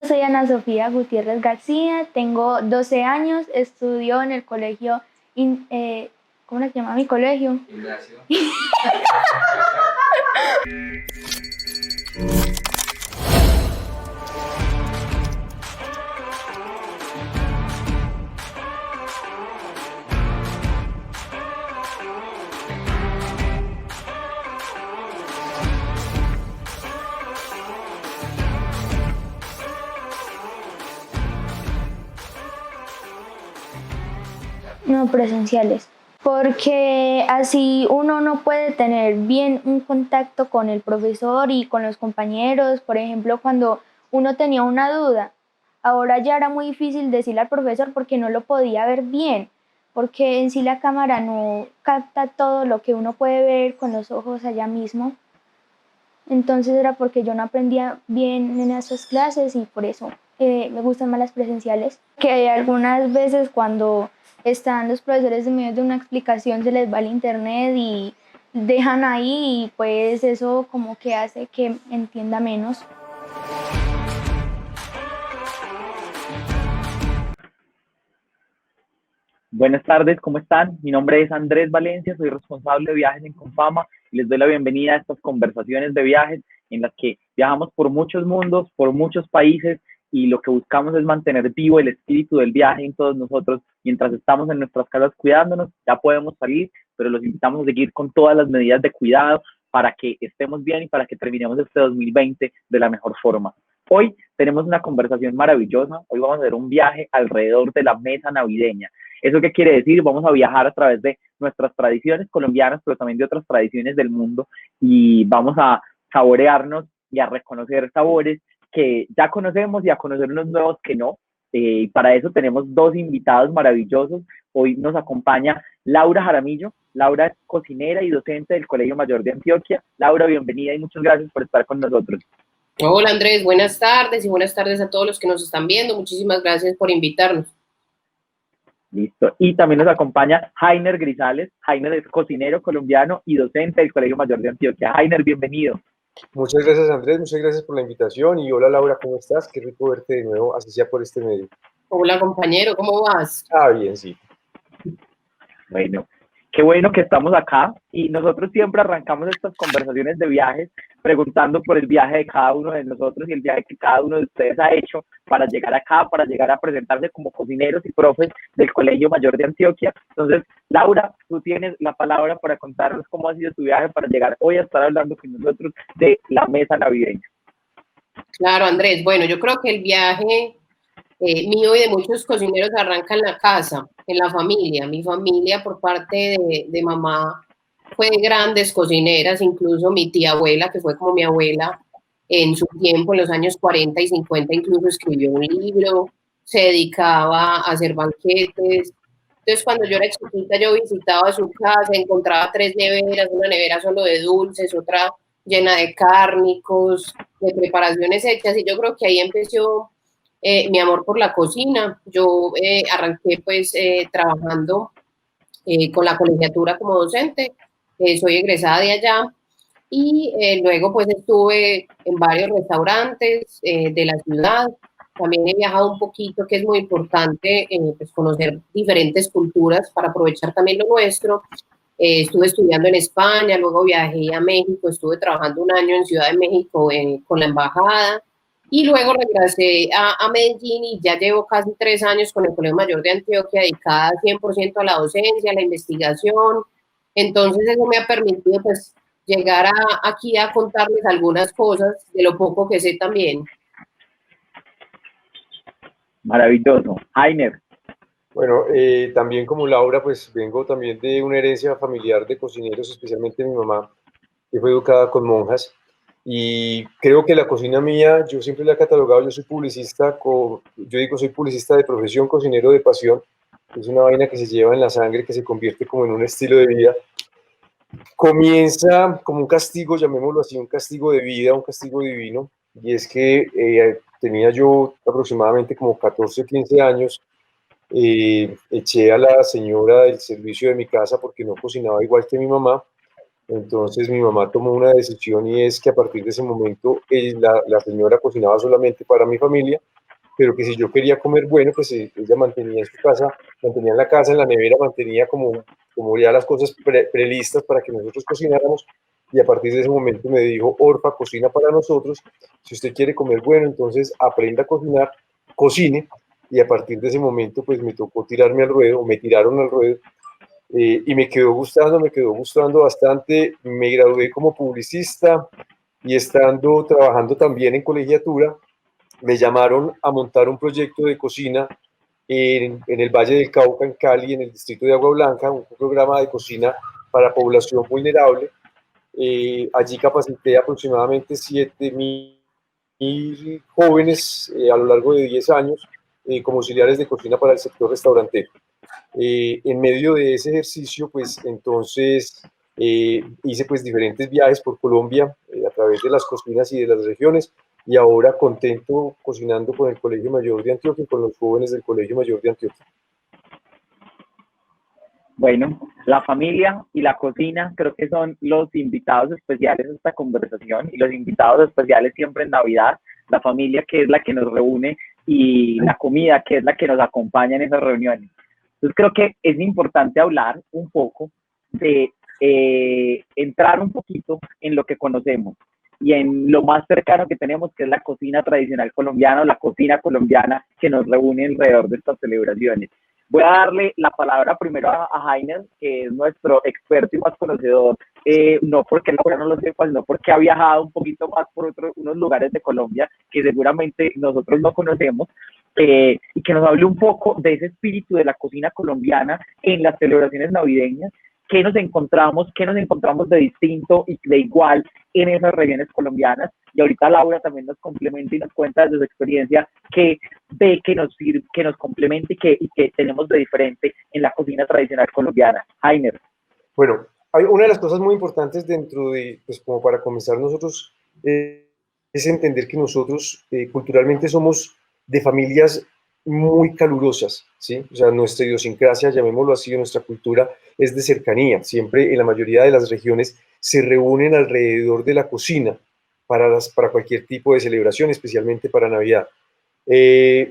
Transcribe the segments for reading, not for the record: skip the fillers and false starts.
Soy Ana Sofía Gutiérrez García, tengo 12 años, estudio en el colegio, ¿cómo se llama mi colegio? Ignacio. No, presenciales, porque así uno no puede tener bien un contacto con el profesor y con los compañeros. Por ejemplo, cuando uno tenía una duda, ahora ya era muy difícil decirle al profesor porque no lo podía ver bien, porque en sí la cámara no capta todo lo que uno puede ver con los ojos allá mismo. Entonces era porque yo no aprendía bien en esas clases y por eso me gustan más las presenciales. Que algunas veces cuando están los profesores en medio de una explicación se les va el internet y dejan ahí y pues eso como que hace que entienda menos. Buenas tardes, ¿cómo están? Mi nombre es Andrés Valencia, soy responsable de viajes en Confama y les doy la bienvenida a estas conversaciones de viajes en las que viajamos por muchos mundos, por muchos países y lo que buscamos es mantener vivo el espíritu del viaje en todos nosotros mientras estamos en nuestras casas cuidándonos. Ya podemos salir, pero los invitamos a seguir con todas las medidas de cuidado para que estemos bien y para que terminemos este 2020 de la mejor forma. Hoy tenemos una conversación maravillosa, hoy vamos a hacer un viaje alrededor de la mesa navideña. ¿Eso qué quiere decir? Vamos a viajar a través de nuestras tradiciones colombianas, pero también de otras tradiciones del mundo y vamos a saborearnos y a reconocer sabores que ya conocemos y a conocer unos nuevos que no. Para eso tenemos dos invitados maravillosos. Hoy nos acompaña Laura Jaramillo. Laura es cocinera y docente del Colegio Mayor de Antioquia. Laura, bienvenida y muchas gracias por estar con nosotros. Hola Andrés, buenas tardes y buenas tardes a todos los que nos están viendo. Muchísimas gracias por invitarnos. Listo. Y también nos acompaña Jainer Grisales. Jainer es cocinero colombiano y docente del Colegio Mayor de Antioquia. Jainer, bienvenido. Muchas gracias Andrés, muchas gracias por la invitación y hola Laura, ¿cómo estás? Qué rico verte de nuevo, así sea por este medio. Hola compañero, ¿cómo vas? Bien, sí. Bueno, qué bueno que estamos acá y nosotros siempre arrancamos estas conversaciones de viajes preguntando por el viaje de cada uno de nosotros y el viaje que cada uno de ustedes ha hecho para llegar acá, para llegar a presentarse como cocineros y profes del Colegio Mayor de Antioquia. Entonces, Laura, tú tienes la palabra para contarnos cómo ha sido tu viaje para llegar hoy a estar hablando con nosotros de la mesa navideña. Claro, Andrés. Bueno, yo creo que el viaje mío y de muchos cocineros arranca en la casa, en la familia. Mi familia por parte de mamá fue de grandes cocineras, incluso mi tía abuela, que fue como mi abuela en su tiempo, en los años 40 y 50, incluso escribió un libro, se dedicaba a hacer banquetes. Entonces, cuando yo era chiquita, yo visitaba su casa, encontraba 3 neveras, una nevera solo de dulces, otra llena de cárnicos, de preparaciones hechas, y yo creo que ahí empezó mi amor por la cocina. Yo arranqué pues trabajando con la colegiatura como docente, soy egresada de allá y luego pues estuve en varios restaurantes de la ciudad. También he viajado un poquito, que es muy importante pues conocer diferentes culturas para aprovechar también lo nuestro. Estuve estudiando en España, luego viajé a México, estuve trabajando un año en Ciudad de México con la embajada y luego regresé a Medellín y ya llevo casi 3 años con el Colegio Mayor de Antioquia dedicada 100% a la docencia, a la investigación. Entonces eso me ha permitido pues llegar aquí a contarles algunas cosas de lo poco que sé también. Maravilloso. Jainer. Bueno, también como Laura, pues vengo también de una herencia familiar de cocineros, especialmente mi mamá, que fue educada con monjas. Y creo que la cocina mía, yo siempre la he catalogado, yo soy publicista, yo digo soy publicista de profesión, cocinero de pasión. Es una vaina que se lleva en la sangre, que se convierte como en un estilo de vida. Comienza como un castigo, llamémoslo así, un castigo de vida, un castigo divino. Y es que tenía yo aproximadamente como 14 o 15 años. Eché a la señora del servicio de mi casa porque no cocinaba igual que mi mamá. Entonces mi mamá tomó una decisión y es que a partir de ese momento la señora cocinaba solamente para mi familia pero que si yo quería comer bueno, pues ella mantenía en su casa, mantenía en la casa, en la nevera, mantenía como ya las cosas prelistas para que nosotros cocináramos, y a partir de ese momento me dijo: Orfa, cocina para nosotros, si usted quiere comer bueno, entonces aprenda a cocinar, cocine, y a partir de ese momento pues me tocó tirarme al ruedo, o me tiraron al ruedo, y me quedó gustando bastante. Me gradué como publicista, y estando trabajando también en colegiatura, me llamaron a montar un proyecto de cocina en el Valle del Cauca, en Cali, en el distrito de Agua Blanca, un programa de cocina para población vulnerable. Allí capacité aproximadamente 7.000 jóvenes a lo largo de 10 años como auxiliares de cocina para el sector restaurantero. En medio de ese ejercicio, pues entonces hice pues diferentes viajes por Colombia a través de las cocinas y de las regiones, y ahora contento cocinando con el Colegio Mayor de Antioquia y con los jóvenes del Colegio Mayor de Antioquia. Bueno, la familia y la cocina creo que son los invitados especiales a esta conversación, y los invitados especiales siempre en Navidad, la familia que es la que nos reúne y la comida que es la que nos acompaña en esas reuniones. Entonces creo que es importante hablar un poco de entrar un poquito en lo que conocemos y en lo más cercano que tenemos, que es la cocina tradicional colombiana, o la cocina colombiana que nos reúne alrededor de estas celebraciones. Voy a darle la palabra primero a Heiner, que es nuestro experto y más conocedor, no porque no lo sepa, sino porque ha viajado un poquito más por unos lugares de Colombia que seguramente nosotros no conocemos, y que nos hable un poco de ese espíritu de la cocina colombiana en las celebraciones navideñas. ¿Qué nos encontramos de distinto y de igual en esas regiones colombianas? Y ahorita Laura también nos complementa y nos cuenta de su experiencia que ve que nos sirve, que nos complementa y que tenemos de diferente en la cocina tradicional colombiana. Heiner. Bueno, hay una de las cosas muy importantes dentro de, pues como para comenzar nosotros, es entender que nosotros culturalmente somos de familias muy calurosas, ¿sí? O sea, nuestra idiosincrasia, llamémoslo así, nuestra cultura es de cercanía. Siempre en la mayoría de las regiones se reúnen alrededor de la cocina para cualquier tipo de celebración, especialmente para Navidad.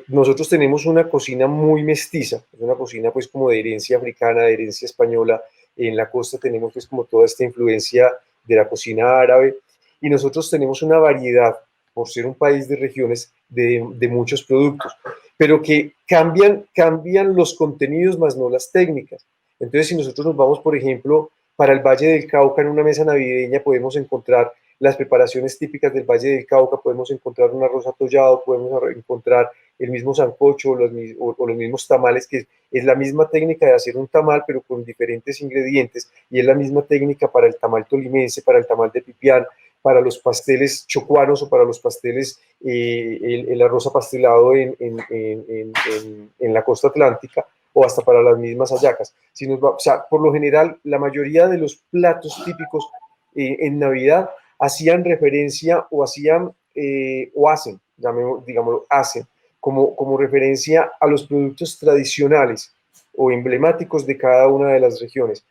Nosotros tenemos una cocina muy mestiza, es una cocina pues como de herencia africana, de herencia española. En la costa tenemos pues como toda esta influencia de la cocina árabe, y nosotros tenemos una variedad, por ser un país de regiones, de muchos productos, pero que cambian los contenidos más no las técnicas. Entonces, si nosotros nos vamos, por ejemplo, para el Valle del Cauca, en una mesa navideña podemos encontrar las preparaciones típicas del Valle del Cauca, podemos encontrar un arroz atollado, podemos encontrar el mismo sancocho o los mismos tamales, que es la misma técnica de hacer un tamal, pero con diferentes ingredientes, y es la misma técnica para el tamal tolimense, para el tamal de pipián, para los pasteles chocuanos, o para los pasteles, el arroz apastelado en la costa atlántica, o hasta para las mismas hallacas. O sea, por lo general, la mayoría de los platos típicos en Navidad hacían referencia o hacían o hacen, digámoslo, hacen como referencia a los productos tradicionales o emblemáticos de cada una de las regiones.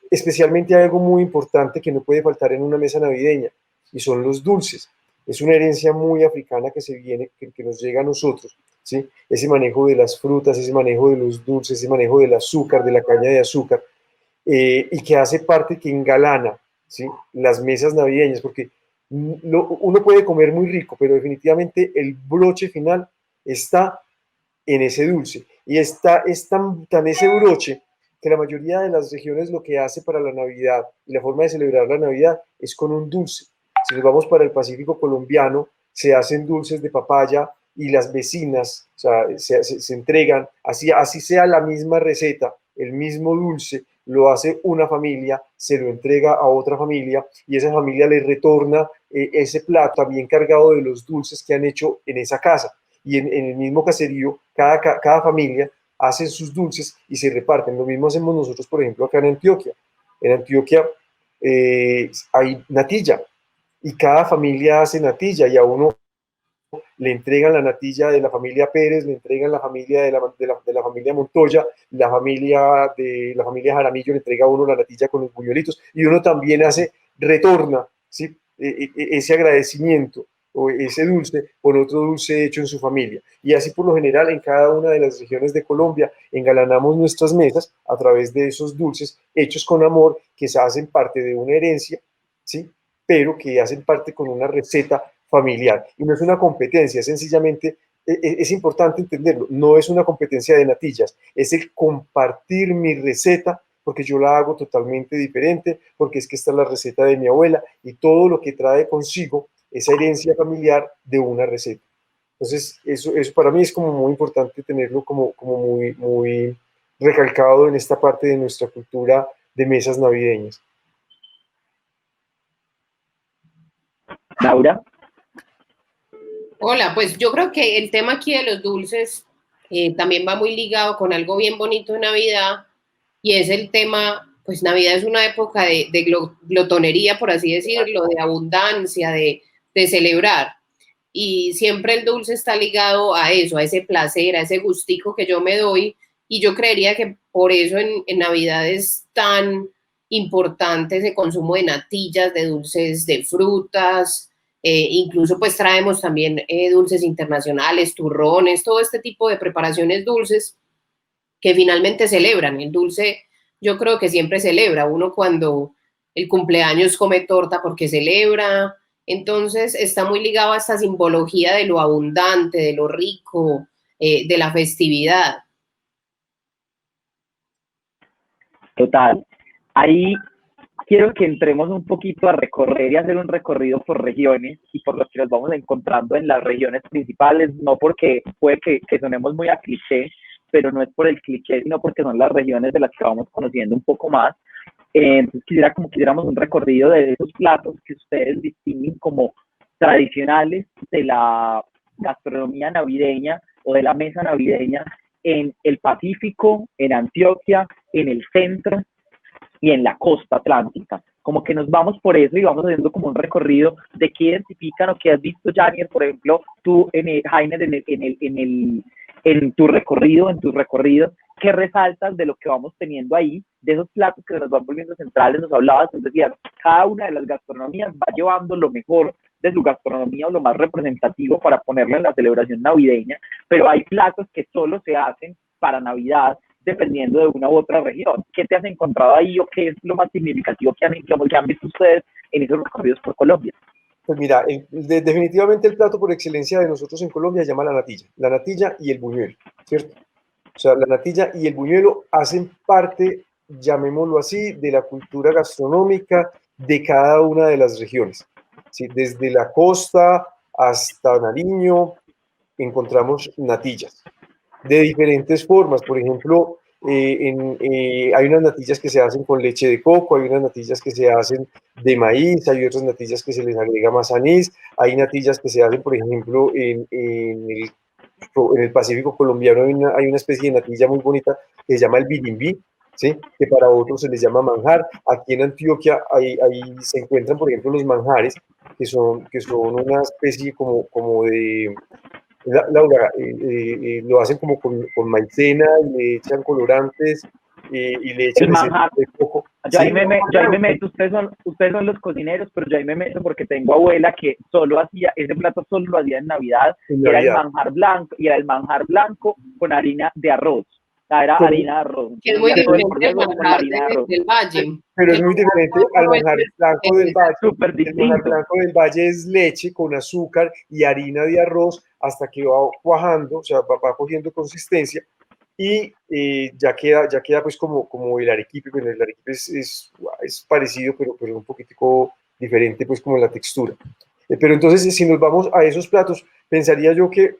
Especialmente hay algo muy importante que no puede faltar en una mesa navideña, y son los dulces. Es una herencia muy africana que nos llega a nosotros, ¿sí? Ese manejo de las frutas, ese manejo de los dulces, ese manejo del azúcar, de la caña de azúcar, y que hace parte, que engalana, ¿sí?, las mesas navideñas, porque uno puede comer muy rico, pero definitivamente el broche final está en ese dulce, y es tan ese broche que la mayoría de las regiones lo que hace para la Navidad y la forma de celebrar la Navidad es con un dulce. Si nos vamos para el Pacífico colombiano, se hacen dulces de papaya, y las vecinas, o sea, se entregan, así sea la misma receta, el mismo dulce, lo hace una familia, se lo entrega a otra familia, y esa familia le retorna ese plato también cargado de los dulces que han hecho en esa casa. Y en el mismo caserío, cada familia hace sus dulces y se reparten. Lo mismo hacemos nosotros, por ejemplo, acá en Antioquia. En Antioquia hay natilla, y cada familia hace natilla, y a uno le entregan la natilla de la familia Pérez, le entregan la familia de la familia Montoya, la familia Jaramillo le entrega a uno la natilla con los buñuelitos, y uno también retorna, ¿sí?, ese agradecimiento o ese dulce con otro dulce hecho en su familia. Y así por lo general en cada una de las regiones de Colombia engalanamos nuestras mesas a través de esos dulces hechos con amor que se hacen parte de una herencia, ¿sí? Pero que hacen parte con una receta familiar. Y no es una competencia, es sencillamente, es importante entenderlo, no es una competencia de natillas, es el compartir mi receta porque yo la hago totalmente diferente, porque es que esta es la receta de mi abuela y todo lo que trae consigo esa herencia familiar de una receta. Entonces, eso para mí es como muy importante tenerlo como muy recalcado en esta parte de nuestra cultura de mesas navideñas. Laura. Hola, pues yo creo que el tema aquí de los dulces también va muy ligado con algo bien bonito de Navidad y es el tema, pues Navidad es una época de glotonería, por así decirlo, de abundancia, de celebrar. Y siempre el dulce está ligado a eso, a ese placer, a ese gustico que yo me doy. Y yo creería que por eso en Navidad es tan importante ese consumo de natillas, de dulces de frutas, incluso pues traemos también dulces internacionales, turrones, todo este tipo de preparaciones dulces que finalmente celebran. El dulce yo creo que siempre celebra. Uno cuando el cumpleaños come torta porque celebra. Entonces está muy ligado a esta simbología de lo abundante, de lo rico, de la festividad. Total. Ahí quiero que entremos un poquito a recorrer y hacer un recorrido por regiones y por los que nos vamos encontrando en las regiones principales, no porque puede que sonemos muy a cliché, pero no es por el cliché, sino porque son las regiones de las que vamos conociendo un poco más. Entonces quisiera como que hiciéramos un recorrido de esos platos que ustedes distinguen como tradicionales de la gastronomía navideña o de la mesa navideña en el Pacífico, en Antioquia, en el centro y en la costa atlántica. Como que nos vamos por eso y vamos haciendo como un recorrido de qué identifican o qué has visto, Janier, por ejemplo, tú, Jaime, en tu recorrido, en tus recorridos, qué resaltas de lo que vamos teniendo ahí, de esos platos que nos van volviendo centrales. Nos hablabas, es decir, cada una de las gastronomías va llevando lo mejor de su gastronomía o lo más representativo para ponerlo en la celebración navideña, pero hay platos que solo se hacen para Navidad, dependiendo de una u otra región. ¿Qué te has encontrado ahí o qué es lo más significativo que han visto ustedes en esos recorridos por Colombia? Pues mira, definitivamente el plato por excelencia de nosotros en Colombia se llama la natilla y el buñuelo, ¿cierto? O sea, la natilla y el buñuelo hacen parte, llamémoslo así, de la cultura gastronómica de cada una de las regiones. ¿Sí? Desde la costa hasta Nariño encontramos natillas de diferentes formas. Por ejemplo, hay unas natillas que se hacen con leche de coco, hay unas natillas que se hacen de maíz, hay otras natillas que se les agrega más anís, hay natillas que se hacen, por ejemplo, en el Pacífico colombiano hay una especie de natilla muy bonita que se llama el birimbí, ¿sí? Que para otros se les llama manjar. Aquí en Antioquia ahí se encuentran, por ejemplo, los manjares, que son una especie como de... Laura, lo hacen como con maicena y le echan colorantes y le echan de coco. Yo ahí me meto, ustedes son los cocineros, pero yo ahí me meto porque tengo abuela que solo hacía, ese plato solo lo hacía en Navidad, era el manjar blanco, y era el manjar blanco con harina de arroz. Era harina de arroz. Que es muy diferente al manjar del Valle. Pero es muy diferente al manjar blanco del Valle. Súper distinto. El manjar blanco del Valle es leche con azúcar y harina de arroz hasta que va cuajando, o sea, va cogiendo consistencia y ya queda pues como el arequipe. Bueno, el arequipe es parecido, pero un poquitico diferente pues como la textura. Pero entonces, si nos vamos a esos platos, pensaría yo que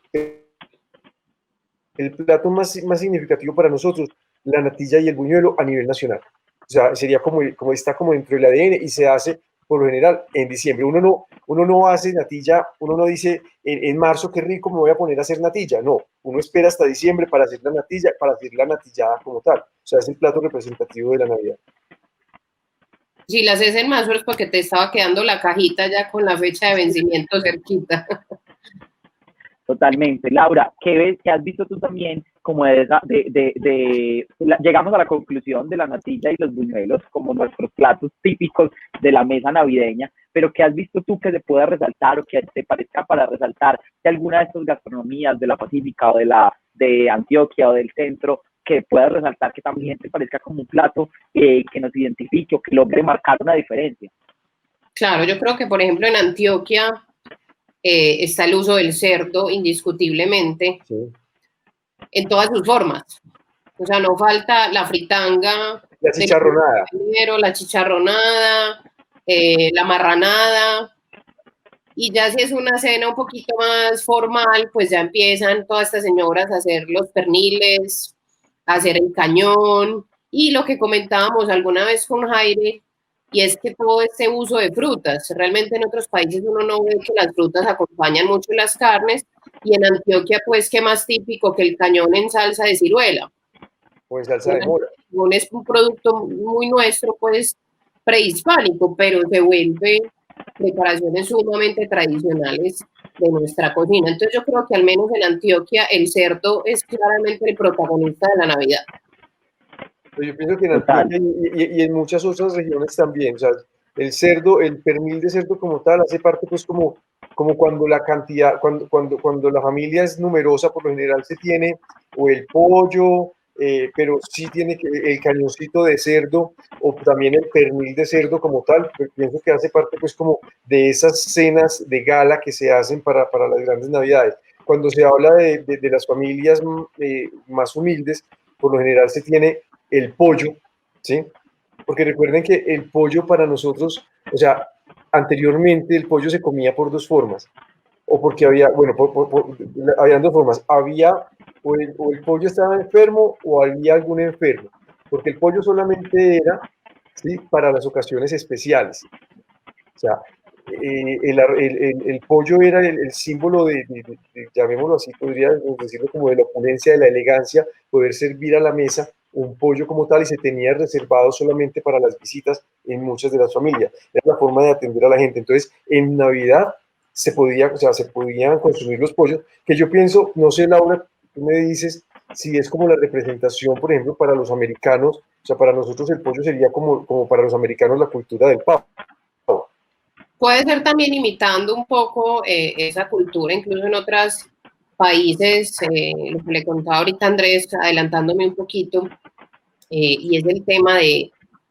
el plato más significativo para nosotros, la natilla y el buñuelo a nivel nacional. O sea, sería como está como dentro del ADN y se hace por lo general en diciembre. Uno no hace natilla, uno no dice en marzo qué rico me voy a poner a hacer natilla. No, uno espera hasta diciembre para hacer la natilla, para hacer la natillada como tal. O sea, es el plato representativo de la Navidad. Si las haces en marzo es porque te estaba quedando la cajita ya con la fecha de vencimiento cerquita. Totalmente. Laura, ¿qué has visto tú también como llegamos a la conclusión de la natilla y los buñuelos como nuestros platos típicos de la mesa navideña, pero qué has visto tú que se pueda resaltar o que te parezca para resaltar de alguna de estas gastronomías de la Pacífica o de Antioquia o del centro, que puedas resaltar que también te parezca como un plato que nos identifique o que logre marcar una diferencia? Claro, yo creo que, por ejemplo, en Antioquia está el uso del cerdo indiscutiblemente, sí, en todas sus formas. O sea, no falta la fritanga, la chicharronada, la marranada, y ya si es una cena un poquito más formal, pues ya empiezan todas estas señoras a hacer los perniles, a hacer el cañón, y lo que comentábamos alguna vez con Jaire, y es que todo este uso de frutas, realmente en otros países uno no ve que las frutas acompañan mucho las carnes, y en Antioquia, pues, ¿qué más típico que el cañón en salsa de ciruela? O en salsa de mora. Es un producto muy nuestro, pues, prehispánico, pero se vuelve preparaciones sumamente tradicionales de nuestra cocina. Entonces yo creo que al menos en Antioquia el cerdo es claramente el protagonista de la Navidad. Yo pienso que en Antioquia y en muchas otras regiones también, o sea, el cerdo, el pernil de cerdo como tal hace parte pues como cuando la cantidad, cuando la familia es numerosa, por lo general se tiene o el pollo, pero sí tiene el cañoncito de cerdo o también el pernil de cerdo como tal, pienso que hace parte pues como de esas cenas de gala que se hacen para las grandes navidades. Cuando se habla de las familias más humildes, por lo general se tiene el pollo, ¿sí? Porque recuerden que el pollo para nosotros, o sea, anteriormente el pollo se comía por dos formas, o porque había, bueno, habían dos formas, había o el pollo estaba enfermo o había algún enfermo, porque el pollo solamente era, ¿sí?, para las ocasiones especiales. O sea, el pollo era el símbolo de, llamémoslo así, podría decirlo como de la opulencia, de la elegancia, poder servir a la mesa un pollo como tal, y se tenía reservado solamente para las visitas en muchas de las familias. Era la forma de atender a la gente. Entonces, en Navidad se podían consumir los pollos, que yo pienso, no sé, Laura, tú me dices si es como la representación, por ejemplo, para los americanos, o sea, para nosotros el pollo sería como para los americanos la cultura del pavo. Puede ser también imitando un poco esa cultura, incluso en otros países, lo que le contaba ahorita Andrés, adelantándome un poquito, y es el tema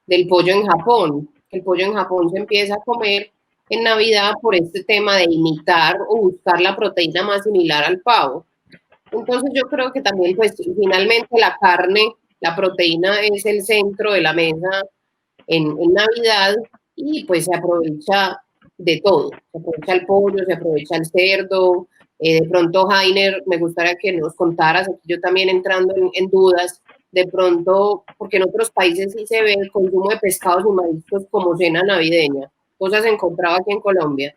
del pollo en Japón. El pollo en Japón se empieza a comer en Navidad por este tema de imitar o buscar la proteína más similar al pavo. Entonces yo creo que también, pues, finalmente la carne, la proteína es el centro de la mesa en Navidad, y pues se aprovecha de todo. Se aprovecha el pollo, se aprovecha el cerdo. De pronto, Jainer, me gustaría que nos contaras, aquí yo también entrando en dudas, de pronto, porque en otros países sí se ve el consumo de pescados y mariscos como cena navideña. ¿Cosas encontrado aquí en Colombia?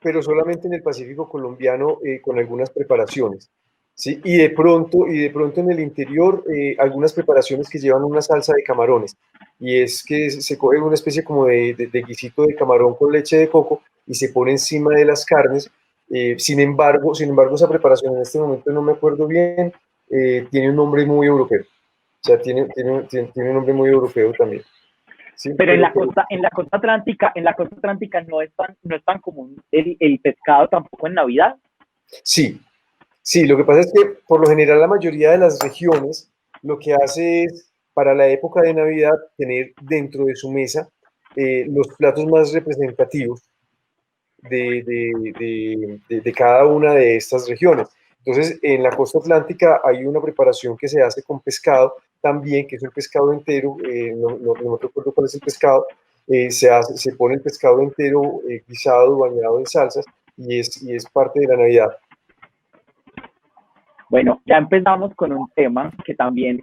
Pero solamente en el Pacífico colombiano, con algunas preparaciones, ¿sí? Y de pronto en el interior, algunas preparaciones que llevan una salsa de camarones, y es que se coge una especie como de guisito de camarón con leche de coco y se pone encima de las carnes. Sin embargo, esa preparación en este momento no me acuerdo bien, tiene un nombre muy europeo, o sea, tiene un nombre muy europeo también. Sí, pero en la costa atlántica no es tan común el pescado tampoco en Navidad. Sí, lo que pasa es que por lo general la mayoría de las regiones lo que hace es, para la época de Navidad, tener dentro de su mesa los platos más representativos de cada una de estas regiones. Entonces, en la costa atlántica hay una preparación que se hace con pescado también, que es un pescado entero, no recuerdo cuál es el pescado, se pone el pescado entero guisado, bañado en salsas, y es parte de la Navidad. Bueno, ya empezamos con un tema que también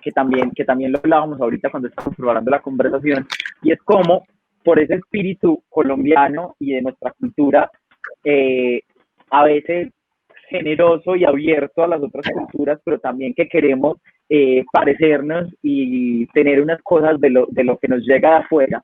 lo hablábamos ahorita cuando estábamos preparando la conversación, y es cómo, por ese espíritu colombiano y de nuestra cultura, a veces generoso y abierto a las otras culturas, pero también que queremos parecernos y tener unas cosas de lo que nos llega de afuera,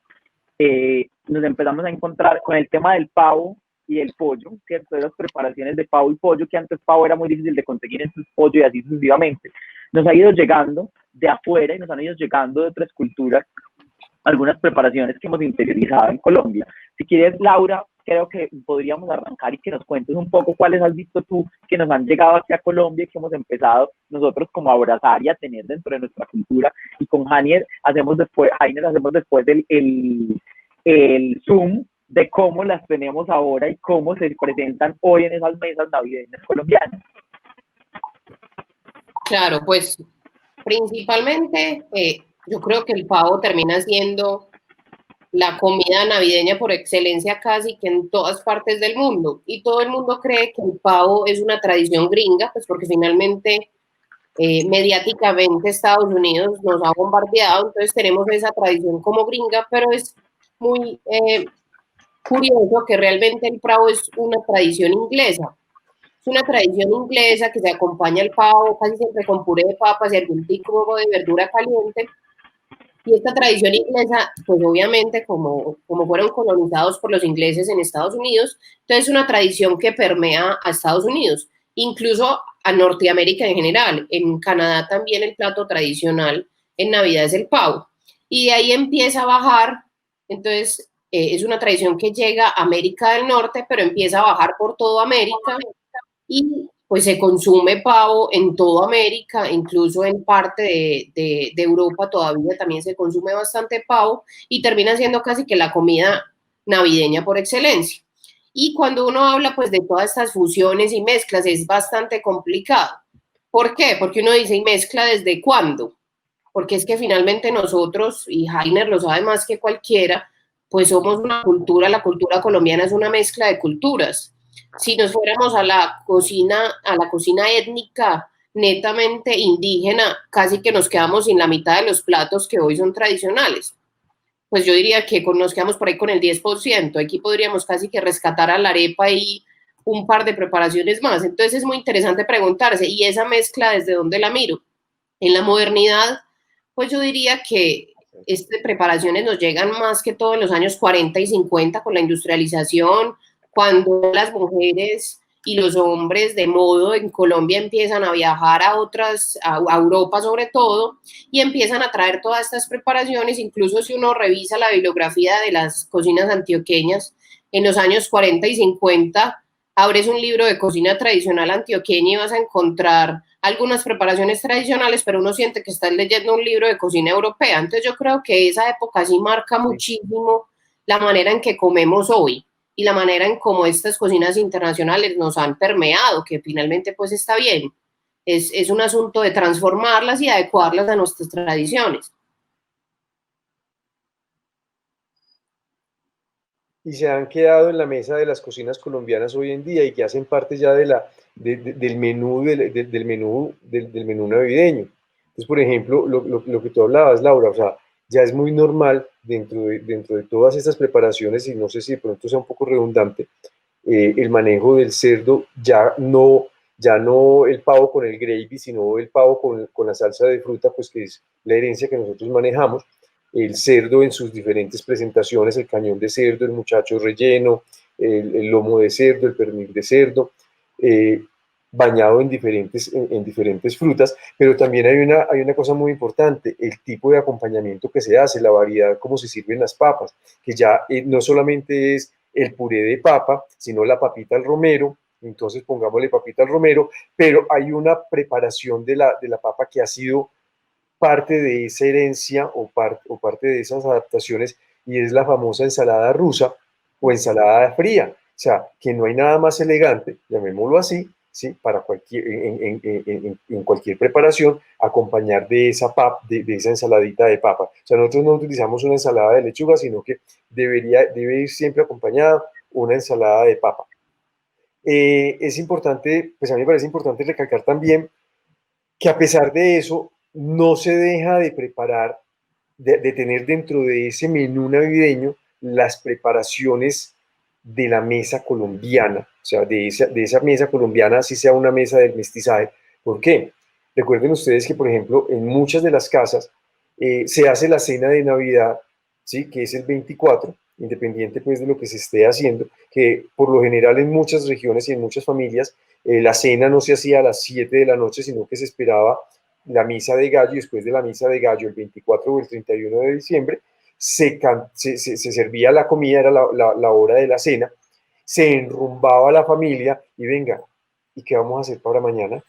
nos empezamos a encontrar con el tema del pavo. y el pollo, ¿cierto? De las preparaciones de pavo y pollo, que antes pavo era muy difícil de conseguir, en pollo y así sucesivamente. Nos ha ido llegando de afuera y nos han ido llegando de otras culturas algunas preparaciones que hemos interiorizado en Colombia. Si quieres, Laura, creo que podríamos arrancar y que nos cuentes un poco cuáles has visto tú que nos han llegado aquí a Colombia y que hemos empezado nosotros como a abrazar y a tener dentro de nuestra cultura. Y con Heiner hacemos después el Zoom de cómo las tenemos ahora y cómo se presentan hoy en esas mesas navideñas colombianas. Claro, pues principalmente yo creo que el pavo termina siendo la comida navideña por excelencia casi que en todas partes del mundo. Y todo el mundo cree que el pavo es una tradición gringa, pues porque finalmente mediáticamente Estados Unidos nos ha bombardeado, entonces tenemos esa tradición como gringa, pero es muy curioso que realmente el pavo es una tradición inglesa. Es una tradición inglesa que se acompaña al pavo casi siempre con puré de papas y algún tipo de verdura caliente. Y esta tradición inglesa, pues obviamente como fueron colonizados por los ingleses en Estados Unidos, entonces es una tradición que permea a Estados Unidos, incluso a Norteamérica en general. En Canadá también el plato tradicional en Navidad es el pavo. Y de ahí empieza a bajar, entonces es una tradición que llega a América del Norte, pero empieza a bajar por toda América y pues se consume pavo en toda América, incluso en parte de Europa todavía también se consume bastante pavo y termina siendo casi que la comida navideña por excelencia. Y cuando uno habla pues de todas estas fusiones y mezclas es bastante complicado. ¿Por qué? Porque uno dice, ¿y mezcla desde cuándo? Porque es que finalmente nosotros, y Heiner lo sabe más que cualquiera, pues somos una cultura, la cultura colombiana es una mezcla de culturas. Si nos fuéramos a la cocina étnica netamente indígena, casi que nos quedamos sin la mitad de los platos que hoy son tradicionales. Pues yo diría que nos quedamos por ahí con el 10%. Aquí podríamos casi que rescatar a la arepa y un par de preparaciones más. Entonces es muy interesante preguntarse, ¿y esa mezcla desde dónde la miro? En la modernidad, pues yo diría que estas preparaciones nos llegan más que todo en los años 40 y 50 con la industrialización, cuando las mujeres y los hombres de modo en Colombia empiezan a viajar a Europa sobre todo, y empiezan a traer todas estas preparaciones. Incluso si uno revisa la bibliografía de las cocinas antioqueñas, en los años 40 y 50, abres un libro de cocina tradicional antioqueña y vas a encontrar algunas preparaciones tradicionales, pero uno siente que estás leyendo un libro de cocina europea. Entonces yo creo que esa época sí marca muchísimo la manera en que comemos hoy y la manera en cómo estas cocinas internacionales nos han permeado, que finalmente pues está bien. Es un asunto de transformarlas y adecuarlas a nuestras tradiciones. Y se han quedado en la mesa de las cocinas colombianas hoy en día y que hacen parte ya del menú navideño. Entonces, por ejemplo, lo que tú hablabas, Laura, o sea, ya es muy normal dentro de todas estas preparaciones, y no sé si de pronto sea un poco redundante, el manejo del cerdo, ya no el pavo con el gravy, sino el pavo con la salsa de fruta, pues que es la herencia que nosotros manejamos, el cerdo en sus diferentes presentaciones, el cañón de cerdo, el muchacho relleno, el lomo de cerdo, el pernil de cerdo, bañado en diferentes frutas, pero también hay una cosa muy importante, el tipo de acompañamiento que se hace, la variedad, cómo se sirven las papas, que ya no solamente es el puré de papa, sino la papita al romero. Entonces pongámosle papita al romero, pero hay una preparación de la papa que ha sido parte de esa herencia o parte de esas adaptaciones, y es la famosa ensalada rusa o ensalada fría. O sea, que no hay nada más elegante, llamémoslo así, ¿sí? Para en cualquier preparación, acompañar de de esa ensaladita de papa. O sea, nosotros no utilizamos una ensalada de lechuga, sino que debe ir siempre acompañada una ensalada de papa. Es importante, pues a mí me parece importante recalcar también que a pesar de eso, no se deja de preparar, de tener dentro de ese menú navideño las preparaciones de la mesa colombiana, o sea, de esa mesa colombiana, así sea una mesa del mestizaje. ¿Por qué? Recuerden ustedes que, por ejemplo, en muchas de las casas se hace la cena de Navidad ¿sí? Que es el 24, independiente pues de lo que se esté haciendo, que por lo general en muchas regiones y en muchas familias la cena no se hacía a las 7 de la noche, sino que se esperaba la misa de gallo, y después de la misa de gallo, el 24 o el 31 de diciembre, se servía la comida, era la hora de la cena, se enrumbaba la familia y venga, ¿y qué vamos a hacer para mañana?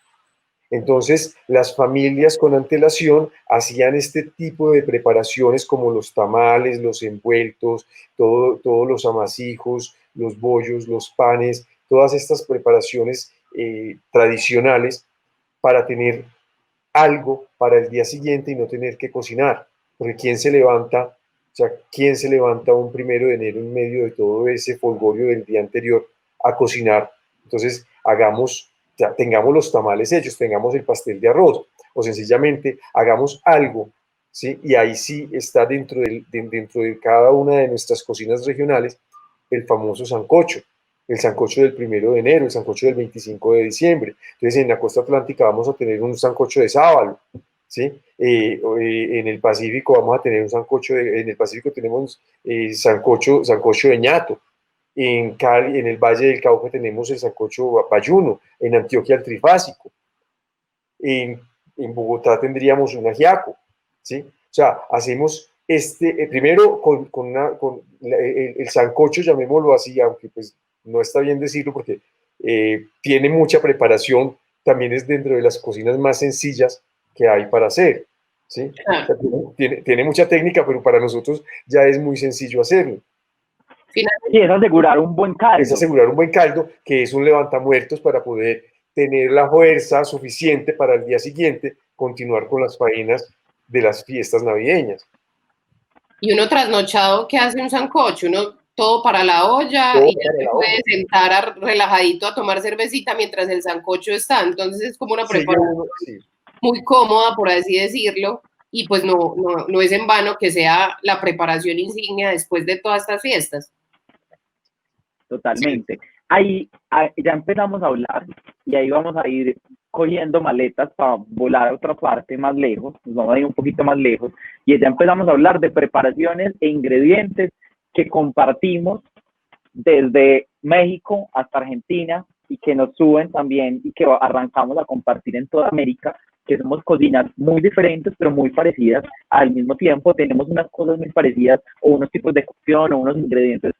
Entonces, las familias con antelación hacían este tipo de preparaciones como los tamales, los envueltos, todos los amasijos, los bollos, los panes, todas estas preparaciones tradicionales para tener algo para el día siguiente y no tener que cocinar. Porque ¿quién se levanta? O sea, ¿quién se levanta un 1 de enero en medio de todo ese folgorio del día anterior a cocinar? Entonces, tengamos los tamales hechos, tengamos el pastel de arroz, o sencillamente hagamos algo, ¿sí? Y ahí sí está dentro de cada una de nuestras cocinas regionales el famoso sancocho, el sancocho del 1 de enero, el sancocho del 25 de diciembre. Entonces, en la costa atlántica vamos a tener un sancocho de sábalo, ¿sí? En el Pacífico vamos a tener un sancocho, en el Pacífico tenemos sancocho de ñato. En Cali, en el Valle del Cauca tenemos el sancocho bayuno, en Antioquia el trifásico, en Bogotá tendríamos un ajiaco, ¿sí? O sea, hacemos primero con el sancocho, llamémoslo así, aunque pues no está bien decirlo porque tiene mucha preparación, también es dentro de las cocinas más sencillas que hay para hacer, ¿sí? O sea, tiene mucha técnica, pero para nosotros ya es muy sencillo hacerlo. Y es asegurar un buen caldo. Es asegurar un buen caldo, que es un levantamuertos para poder tener la fuerza suficiente para el día siguiente continuar con las faenas de las fiestas navideñas. Y uno trasnochado que hace un sancocho, uno todo para la olla y ya se puede sentar relajadito a tomar cervecita mientras el sancocho está. Entonces es como una preparación muy cómoda, por así decirlo, y pues no es en vano que sea la preparación insignia después de todas estas fiestas. Totalmente. Sí. Ahí ya empezamos a hablar y ahí vamos a ir cogiendo maletas para volar a otra parte más lejos, nos vamos a ir un poquito más lejos, y ya empezamos a hablar de preparaciones e ingredientes que compartimos desde México hasta Argentina y que nos suben también y que arrancamos a compartir en toda América, que somos cocinas muy diferentes pero muy parecidas al mismo tiempo, tenemos unas cosas muy parecidas o unos tipos de cocción o unos ingredientes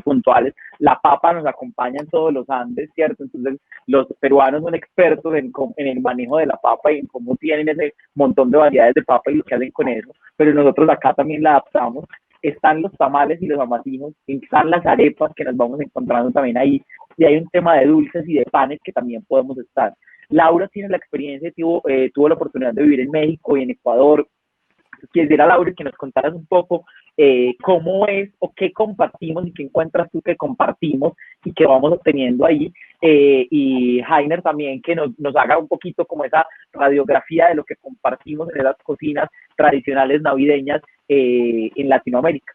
puntuales. La papa nos acompaña en todos los Andes, ¿cierto? Entonces los peruanos son expertos en el manejo de la papa y en cómo tienen ese montón de variedades de papa y lo que hacen con eso, pero nosotros acá también la adaptamos. Están los tamales y los amasijos, están las arepas que nos vamos encontrando también ahí, y hay un tema de dulces y de panes que también podemos estar. Laura tiene la experiencia, tuvo la oportunidad de vivir en México y en Ecuador. Quisiera, Laura, que nos contaras un poco cómo es o qué compartimos y qué encuentras tú que compartimos y que vamos obteniendo ahí. Y Heiner también, que nos haga un poquito como esa radiografía de lo que compartimos en las cocinas tradicionales navideñas en Latinoamérica.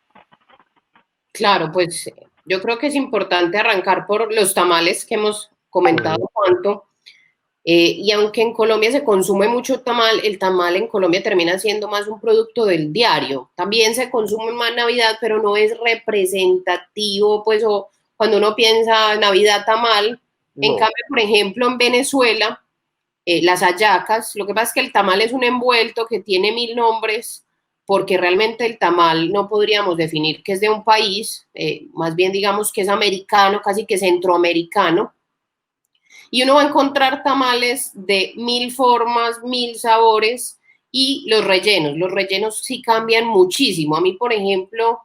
Claro, pues yo creo que es importante arrancar por los tamales que hemos comentado tanto. Y aunque en Colombia se consume mucho tamal, el tamal en Colombia termina siendo más un producto del diario. También se consume más en Navidad, pero no es representativo, pues, o cuando uno piensa Navidad tamal. No. En cambio, por ejemplo, en Venezuela, las hallacas, lo que pasa es que el tamal es un envuelto que tiene 1000 nombres, porque realmente el tamal no podríamos definir que es de un país, más bien digamos que es americano, casi que centroamericano. Y uno va a encontrar tamales de 1000 formas, 1000 sabores, y los rellenos sí cambian muchísimo. A mí, por ejemplo,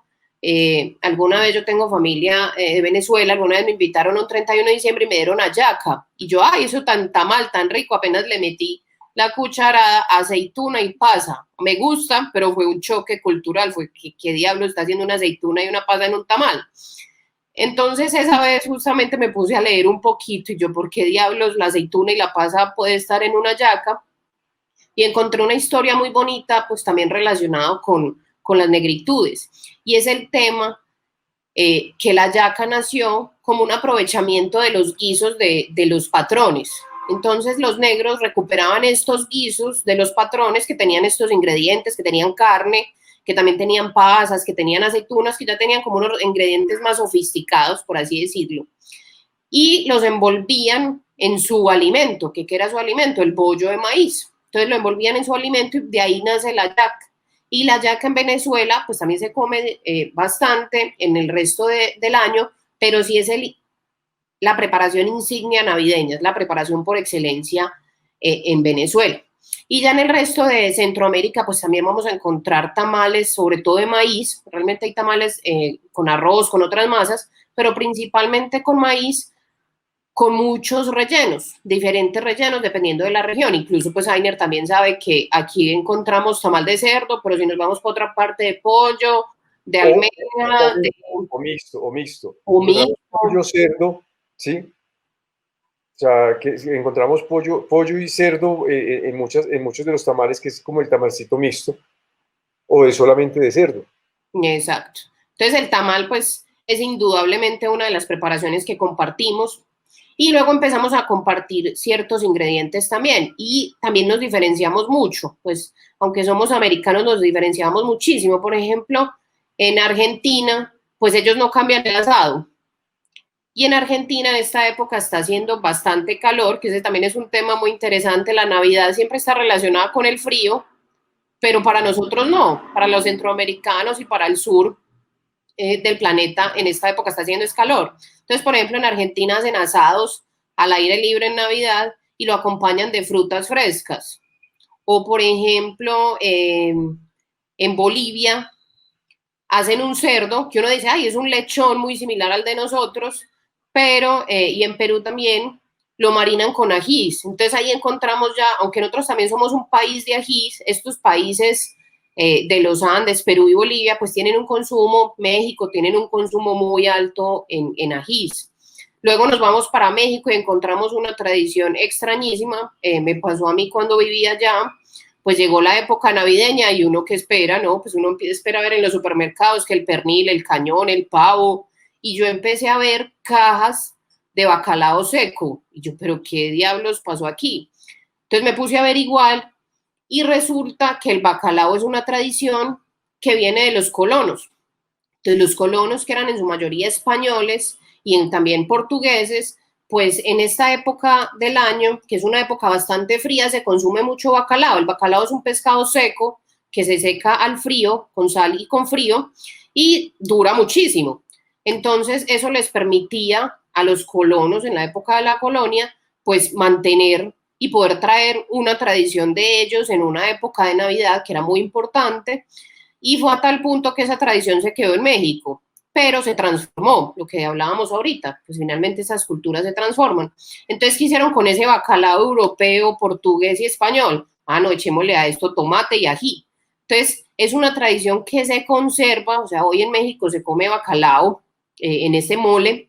alguna vez yo tengo familia de Venezuela, alguna vez me invitaron a un 31 de diciembre y me dieron hallaca, y yo, ay, eso tan tamal, tan rico, apenas le metí la cucharada, aceituna y pasa. Me gusta, pero fue un choque cultural, fue ¿qué diablo está haciendo una aceituna y una pasa en un tamal? Entonces esa vez justamente me puse a leer un poquito y yo, ¿por qué diablos la aceituna y la pasa puede estar en una hallaca? Y encontré una historia muy bonita, pues también relacionado con las negritudes. Y es el tema que la hallaca nació como un aprovechamiento de los guisos de los patrones. Entonces los negros recuperaban estos guisos de los patrones que tenían estos ingredientes, que tenían carne, que también tenían pasas, que tenían aceitunas, que ya tenían como unos ingredientes más sofisticados, por así decirlo. Y los envolvían en su alimento. ¿Qué era su alimento? El bollo de maíz. Entonces lo envolvían en su alimento y de ahí nace la yaca. Y la yaca en Venezuela, pues también se come bastante en el resto del año, pero sí es la preparación insignia navideña, es la preparación por excelencia en Venezuela. Y ya en el resto de Centroamérica, pues también vamos a encontrar tamales, sobre todo de maíz. Realmente hay tamales con arroz, con otras masas, pero principalmente con maíz, con muchos rellenos, diferentes rellenos dependiendo de la región. Incluso pues Ainer también sabe que aquí encontramos tamal de cerdo, pero si nos vamos por otra parte, de pollo, de almeja, o mixto. O mixto. Pollo, cerdo, ¿sí? O sea, que encontramos pollo y cerdo en muchos de los tamales, que es como el tamalcito mixto, o es solamente de cerdo. Exacto. Entonces el tamal pues es indudablemente una de las preparaciones que compartimos. Y luego empezamos a compartir ciertos ingredientes también. Y también nos diferenciamos mucho. Pues aunque somos americanos, nos diferenciamos muchísimo. Por ejemplo, en Argentina, pues ellos no cambian el asado. Y en Argentina en esta época está haciendo bastante calor, que ese también es un tema muy interesante. La Navidad siempre está relacionada con el frío, pero para nosotros no. Para los centroamericanos y para el sur del planeta en esta época está haciendo es calor. Entonces, por ejemplo, en Argentina hacen asados al aire libre en Navidad y lo acompañan de frutas frescas. O, por ejemplo, en Bolivia hacen un cerdo que uno dice, ay, es un lechón muy similar al de nosotros, pero, y en Perú también lo marinan con ajís. Entonces ahí encontramos ya, aunque nosotros también somos un país de ajís, estos países de los Andes, Perú y Bolivia, pues tienen un consumo, México tienen un consumo muy alto en ajís. Luego nos vamos para México y encontramos una tradición extrañísima. Me pasó a mí cuando vivía allá, pues llegó la época navideña y uno que espera, ¿no? Pues uno espera ver en los supermercados que el pernil, el cañón, el pavo, y yo empecé a ver cajas de bacalao seco. Y yo, ¿pero qué diablos pasó aquí? Entonces me puse a averiguar y resulta que el bacalao es una tradición que viene de los colonos. Entonces los colonos, que eran en su mayoría españoles y también portugueses, pues en esta época del año, que es una época bastante fría, se consume mucho bacalao. El bacalao es un pescado seco que se seca al frío, con sal y con frío, y dura muchísimo. Entonces eso les permitía a los colonos en la época de la colonia, pues mantener y poder traer una tradición de ellos en una época de Navidad que era muy importante, y fue a tal punto que esa tradición se quedó en México, pero se transformó, lo que hablábamos ahorita, pues finalmente esas culturas se transforman. Entonces, ¿qué hicieron con ese bacalao europeo, portugués y español? Ah, no, echémosle a esto tomate y ají. Entonces, es una tradición que se conserva, o sea, hoy en México se come bacalao en este mole,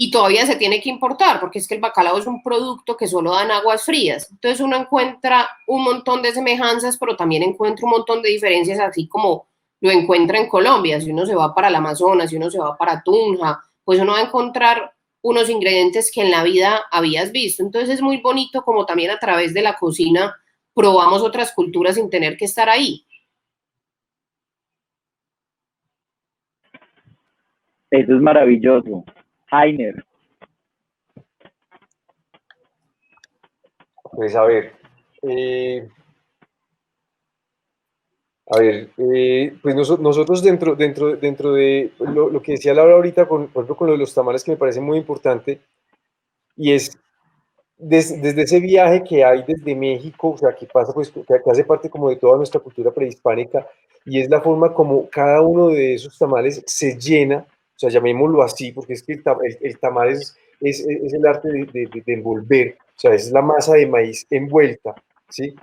y todavía se tiene que importar, porque es que el bacalao es un producto que solo dan aguas frías. Entonces uno encuentra un montón de semejanzas, pero también encuentra un montón de diferencias, así como lo encuentra en Colombia. Si uno se va para el Amazonas, si uno se va para Tunja, pues uno va a encontrar unos ingredientes que en la vida habías visto. Entonces es muy bonito como también a través de la cocina probamos otras culturas sin tener que estar ahí. Eso es maravilloso. Ainer. Pues a ver, pues nosotros dentro de lo que decía Laura ahorita, por ejemplo, con lo de los tamales, que me parece muy importante, y es desde ese viaje que hay desde México, o sea, que pasa, pues, que hace parte como de toda nuestra cultura prehispánica, y es la forma como cada uno de esos tamales se llena, o sea, llamémoslo así, porque es que el tamal es el arte de envolver, o sea, es la masa de maíz envuelta, ¿sí?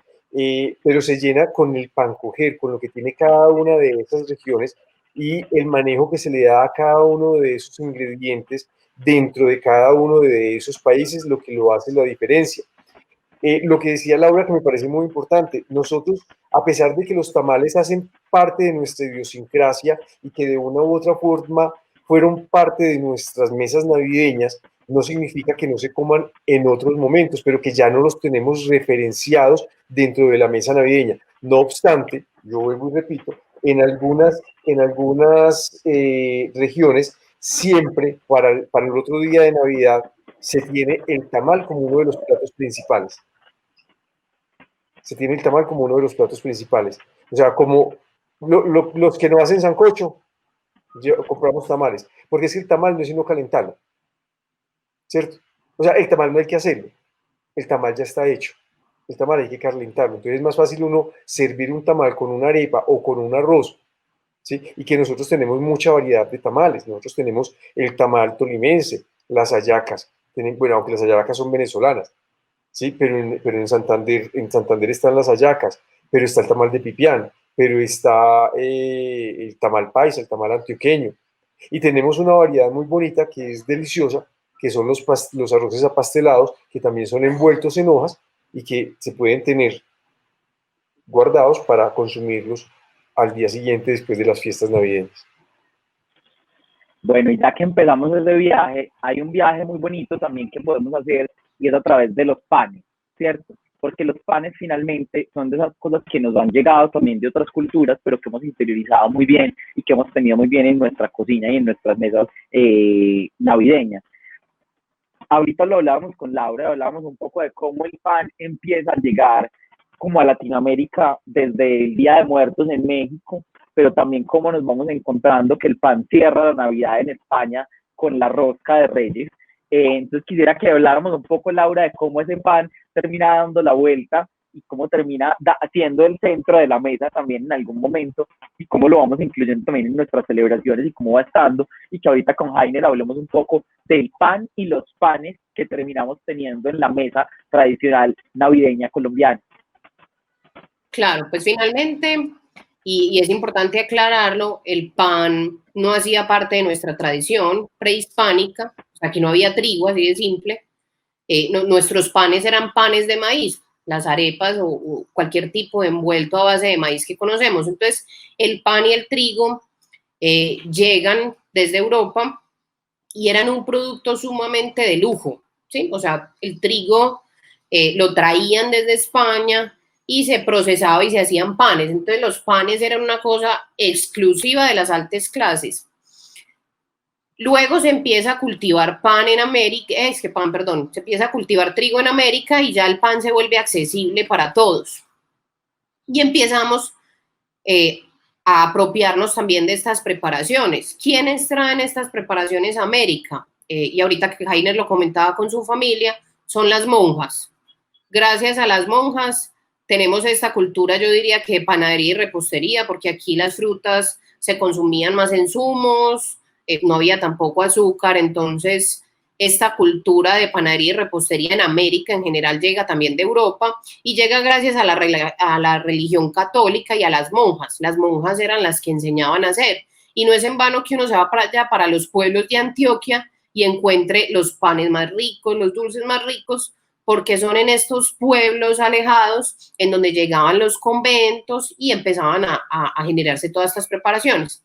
Pero se llena con el pancoger, con lo que tiene cada una de esas regiones y el manejo que se le da a cada uno de esos ingredientes dentro de cada uno de esos países, lo que lo hace la diferencia. Lo que decía Laura, que me parece muy importante, nosotros, a pesar de que los tamales hacen parte de nuestra idiosincrasia y que de una u otra forma fueron parte de nuestras mesas navideñas, no significa que no se coman en otros momentos, pero que ya no los tenemos referenciados dentro de la mesa navideña. No obstante, yo vuelvo y repito, en algunas regiones, siempre para el otro día de Navidad se tiene el tamal como uno de los platos principales. Se tiene el tamal como uno de los platos principales. O sea, como los que no hacen sancocho, compramos tamales. Porque es que el tamal no es sino calentarlo, ¿cierto? O sea, el tamal no hay que hacerlo. El tamal ya está hecho. El tamal hay que calentarlo. Entonces es más fácil uno servir un tamal con una arepa o con un arroz, ¿sí? Y que nosotros tenemos mucha variedad de tamales. Nosotros tenemos el tamal tolimense, las hallacas. Bueno, aunque las hallacas son venezolanas, ¿sí? Pero en Santander están las hallacas, pero está el tamal de pipián, pero está el tamal paisa, el tamal antioqueño. Y tenemos una variedad muy bonita que es deliciosa, que son los arroces apastelados, que también son envueltos en hojas y que se pueden tener guardados para consumirlos al día siguiente después de las fiestas navideñas. Bueno, y ya que empezamos ese viaje, hay un viaje muy bonito también que podemos hacer y es a través de los panes, ¿cierto? Porque los panes finalmente son de esas cosas que nos han llegado también de otras culturas, pero que hemos interiorizado muy bien y que hemos tenido muy bien en nuestra cocina y en nuestras mesas navideñas. Ahorita lo hablábamos con Laura, hablábamos un poco de cómo el pan empieza a llegar como a Latinoamérica desde el Día de Muertos en México, pero también cómo nos vamos encontrando que el pan cierra la Navidad en España con la rosca de Reyes. Entonces quisiera que habláramos un poco, Laura, de cómo ese pan termina dando la vuelta y cómo termina siendo el centro de la mesa también en algún momento y cómo lo vamos incluyendo también en nuestras celebraciones y cómo va estando, y que ahorita con Jainer hablemos un poco del pan y los panes que terminamos teniendo en la mesa tradicional navideña colombiana. Claro, pues finalmente, y es importante aclararlo, el pan no hacía parte de nuestra tradición prehispánica, o sea que no había trigo, así de simple. Nuestros panes eran panes de maíz, las arepas o cualquier tipo de envuelto a base de maíz que conocemos. Entonces, el pan y el trigo llegan desde Europa y eran un producto sumamente de lujo, ¿sí? O sea, el trigo lo traían desde España y se procesaba y se hacían panes. Entonces, los panes eran una cosa exclusiva de las altas clases. Luego se empieza a cultivar pan en América, se empieza a cultivar trigo en América y ya el pan se vuelve accesible para todos. Y empezamos a apropiarnos también de estas preparaciones. ¿Quiénes traen estas preparaciones a América? Y ahorita que Jainer lo comentaba con su familia, son las monjas. Gracias a las monjas tenemos esta cultura, yo diría que panadería y repostería, porque aquí las frutas se consumían más en zumos, no había tampoco azúcar, entonces esta cultura de panadería y repostería en América en general llega también de Europa y llega gracias a la religión católica y a las monjas. Las monjas eran las que enseñaban a hacer. Y no es en vano que uno se va para allá, para los pueblos de Antioquia, y encuentre los panes más ricos, los dulces más ricos, porque son en estos pueblos alejados en donde llegaban los conventos y empezaban a generarse todas estas preparaciones.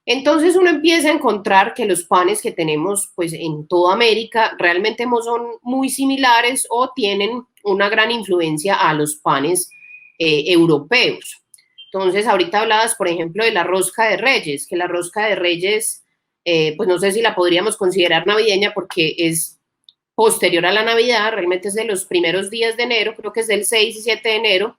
Entonces uno empieza a encontrar que los panes que tenemos pues en toda América realmente son muy similares o tienen una gran influencia a los panes europeos. Entonces ahorita hablabas, por ejemplo, de la rosca de Reyes, que la rosca de Reyes, pues no sé si la podríamos considerar navideña porque es posterior a la Navidad, realmente es de los primeros días de enero, creo que es del 6 y 7 de enero,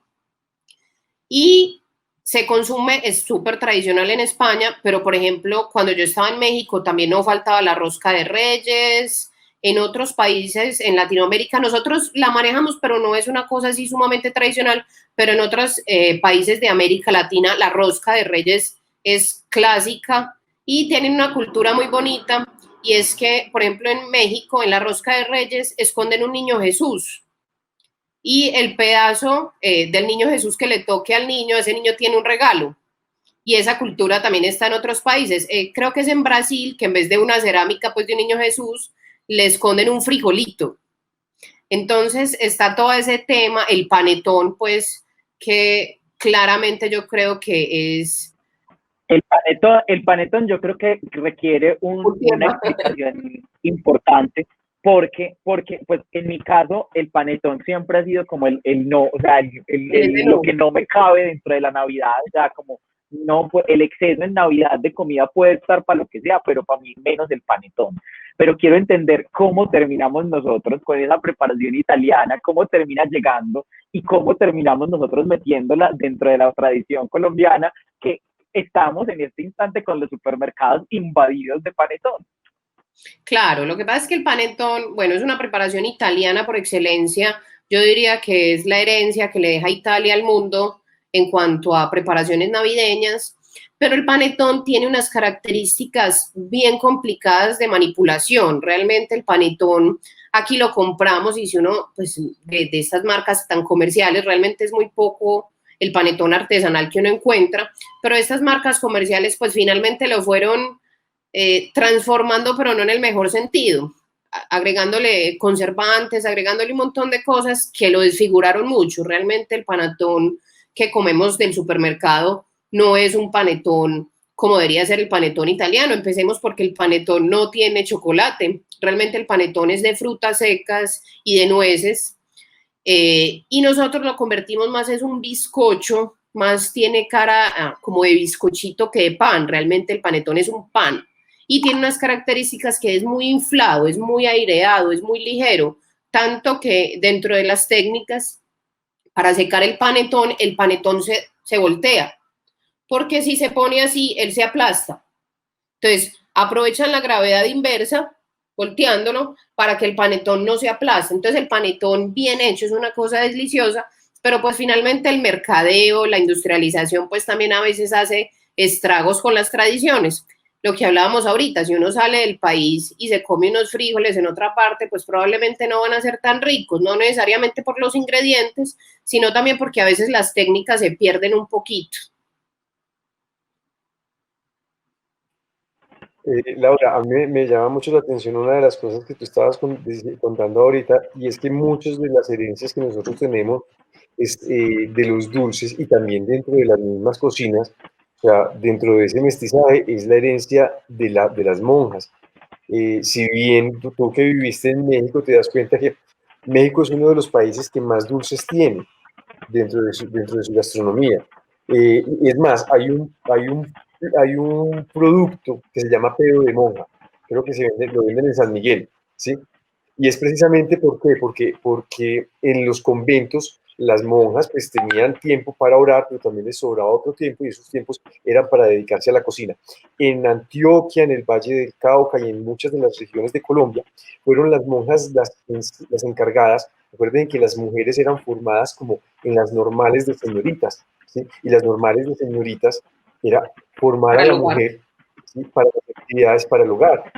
y se consume, es súper tradicional en España, pero por ejemplo, cuando yo estaba en México también no faltaba la rosca de Reyes. En otros países, en Latinoamérica, nosotros la manejamos, pero no es una cosa así sumamente tradicional, pero en otros países de América Latina la rosca de Reyes es clásica y tienen una cultura muy bonita, y es que, por ejemplo, en México, en la rosca de Reyes, esconden un niño Jesús. Y el pedazo del niño Jesús que le toque al niño, ese niño tiene un regalo. Y esa cultura también está en otros países. Creo que es en Brasil, que en vez de una cerámica pues de un niño Jesús, le esconden un frijolito. Entonces está todo ese tema, el panetón, pues, que claramente yo creo que es... El panetón yo creo que requiere una explicación importante, porque pues en mi caso el panetón siempre ha sido como el no, o sea, lo que no me cabe dentro de la Navidad, o sea, como no, el exceso en Navidad de comida puede estar para lo que sea, pero para mí menos el panetón. Pero quiero entender cómo terminamos nosotros con esa preparación italiana, cómo termina llegando y cómo terminamos nosotros metiéndola dentro de la tradición colombiana, que estamos en este instante con los supermercados invadidos de panetón. Claro, lo que pasa es que el panetón, bueno, es una preparación italiana por excelencia. Yo diría que es la herencia que le deja Italia al mundo en cuanto a preparaciones navideñas, pero el panetón tiene unas características bien complicadas de manipulación. Realmente el panetón aquí lo compramos y si uno, pues de estas marcas tan comerciales, realmente es muy poco el panetón artesanal que uno encuentra, pero estas marcas comerciales pues finalmente lo fueron transformando, pero no en el mejor sentido, agregándole conservantes, agregándole un montón de cosas que lo desfiguraron mucho. Realmente el panetón que comemos del supermercado no es un panetón como debería ser el panetón italiano. Empecemos porque el panetón no tiene chocolate. Realmente el panetón es de frutas secas y de nueces. Y nosotros lo convertimos más, es un bizcocho, más tiene cara como de bizcochito que de pan. Realmente el panetón es un pan y tiene unas características que es muy inflado, es muy aireado, es muy ligero, tanto que dentro de las técnicas para secar el panetón se voltea, porque si se pone así, él se aplasta. Entonces, aprovechan la gravedad inversa, volteándolo, para que el panetón no se aplaste. Entonces, el panetón bien hecho es una cosa deliciosa, pero pues finalmente el mercadeo, la industrialización, pues también a veces hace estragos con las tradiciones. Lo que hablábamos ahorita, si uno sale del país y se come unos frijoles en otra parte, pues probablemente no van a ser tan ricos, no necesariamente por los ingredientes, sino también porque a veces las técnicas se pierden un poquito. Laura, a mí me llama mucho la atención una de las cosas que tú estabas contando ahorita, y es que muchas de las herencias que nosotros tenemos de los dulces y también dentro de las mismas cocinas, o sea, dentro de ese mestizaje es la herencia de las monjas. Si bien tú que viviste en México te das cuenta que México es uno de los países que más dulces tiene dentro de su gastronomía. Es más, hay un producto que se llama pedo de monja, creo que lo venden en San Miguel, ¿sí? Y es precisamente porque en los conventos las monjas pues tenían tiempo para orar, pero también les sobraba otro tiempo y esos tiempos eran para dedicarse a la cocina. En Antioquia, en el Valle del Cauca y en muchas de las regiones de Colombia, fueron las monjas las encargadas. Recuerden que las mujeres eran formadas como en las normales de señoritas, ¿sí? Y las normales de señoritas era formar a la mujer, ¿sí? Para las actividades para el hogar.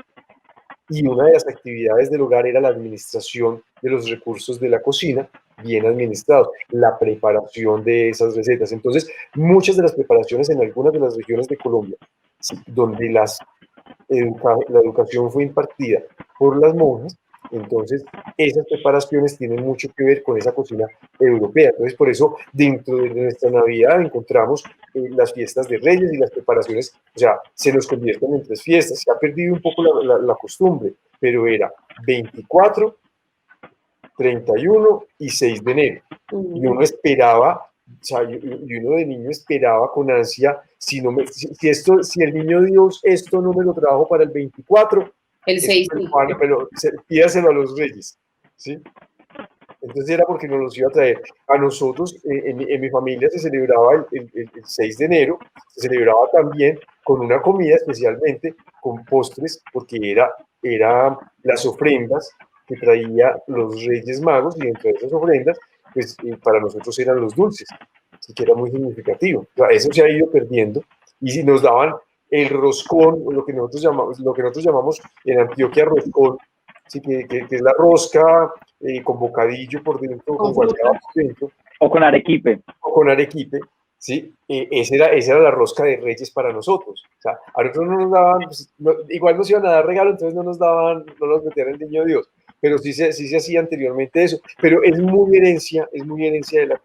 Y una de las actividades del hogar era la administración de los recursos de la cocina, bien administrados, la preparación de esas recetas. Entonces, muchas de las preparaciones en algunas de las regiones de Colombia, ¿sí? Donde la educación fue impartida por las monjas, entonces esas preparaciones tienen mucho que ver con esa cocina europea. Entonces, por eso, dentro de nuestra Navidad encontramos las fiestas de Reyes y las preparaciones, o sea, se nos convierten en 3 fiestas. Se ha perdido un poco la costumbre, pero era 24, 31 y 6 de enero. Y uno esperaba, o sea, y uno de niño esperaba con ansia, si el niño Dios esto no me lo trajo para el 24, el 6, pero pídaselo a los reyes, ¿sí? Entonces era porque nos los iba a traer. A nosotros, en mi familia se celebraba el 6 de enero, se celebraba también con una comida especialmente, con postres, porque era las ofrendas que traía los Reyes Magos, y entre esas ofrendas, pues para nosotros eran los dulces, así que era muy significativo. O sea, eso se ha ido perdiendo, y si nos daban el roscón, lo que nosotros llamamos en Antioquia roscón, sí, que es la rosca con bocadillo por dentro, con guayaba por dentro. O con arequipe. O con arequipe, ¿sí? Esa era la rosca de Reyes para nosotros. O sea, a nosotros no nos daban, pues, igual nos iban a dar regalo, entonces no nos metían el niño Dios, pero sí se hacía anteriormente eso. Pero es muy herencia de las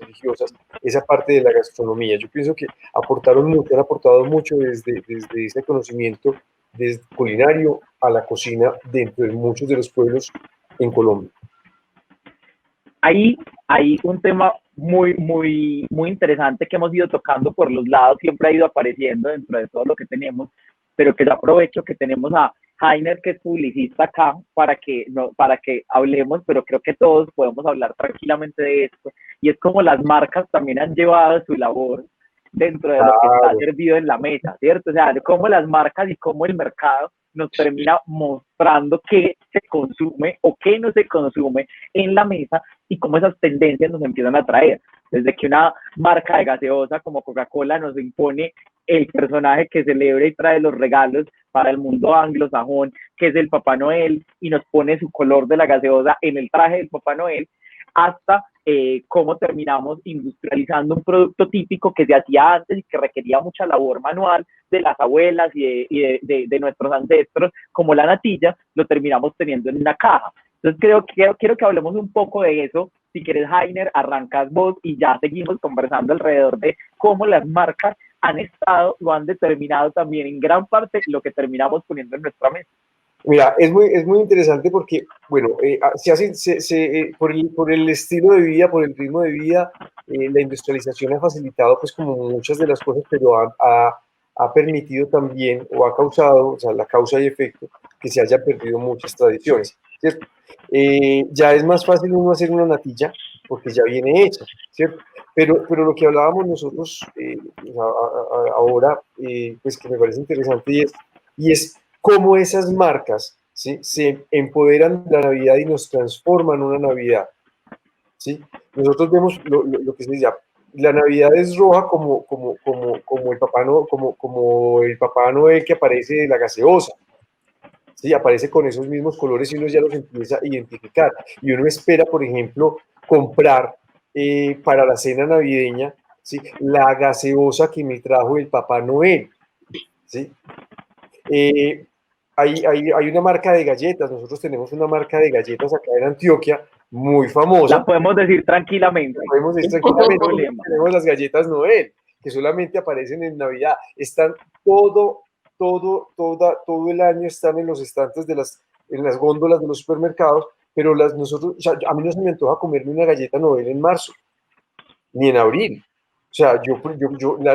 religiosas, esa parte de la gastronomía. Yo pienso que han aportado mucho desde ese conocimiento desde culinario a la cocina dentro de muchos de los pueblos en Colombia. Ahí hay un tema muy interesante que hemos ido tocando por los lados, siempre ha ido apareciendo dentro de todo lo que tenemos, pero que yo aprovecho que tenemos a Heiner, que es publicista acá, para que hablemos, pero creo que todos podemos hablar tranquilamente de esto, y es como las marcas también han llevado su labor dentro de lo que está servido en la mesa, ¿cierto? O sea, cómo las marcas y cómo el mercado nos termina mostrando qué se consume o qué no se consume en la mesa y cómo esas tendencias nos empiezan a traer. Desde que una marca de gaseosa como Coca-Cola nos impone el personaje que celebra y trae los regalos para el mundo anglosajón, que es el Papá Noel, y nos pone su color de la gaseosa en el traje del Papá Noel, hasta cómo terminamos industrializando un producto típico que se hacía antes y que requería mucha labor manual de las abuelas y de nuestros ancestros, como la natilla, lo terminamos teniendo en una caja. Entonces quiero que hablemos un poco de eso. Si quieres, Heiner, arrancas vos y ya seguimos conversando alrededor de cómo las marcas han estado o han determinado también en gran parte lo que terminamos poniendo en nuestra mesa. Mira, es muy interesante porque, bueno, por el estilo de vida, por el ritmo de vida, la industrialización ha facilitado pues como muchas de las cosas, pero ha permitido también o ha causado, o sea, la causa y efecto, que se hayan perdido muchas tradiciones, ¿cierto? Ya es más fácil uno hacer una natilla porque ya viene hecha, ¿cierto? Pero lo que hablábamos nosotros ahora, pues que me parece interesante y es cómo esas marcas, ¿sí?, se empoderan de la Navidad y nos transforman una Navidad, ¿sí? Nosotros vemos lo que se dice, la Navidad es roja como el Papá Noel que aparece de la gaseosa, ¿sí? Aparece con esos mismos colores y uno ya los empieza a identificar. Y uno espera, por ejemplo, comprar para la cena navideña, ¿sí?, la gaseosa que me trajo el Papá Noel, ¿sí? Hay una marca de galletas, nosotros tenemos una marca de galletas acá en Antioquia, muy famosa. La podemos decir tranquilamente. Podemos decir tranquilamente, tenemos las galletas Noel, que solamente aparecen en Navidad. Están todo el año, están en los estantes en las góndolas de los supermercados, pero nosotros, o sea, a mí no se me antoja comerme una galleta Noel en marzo, ni en abril. O sea,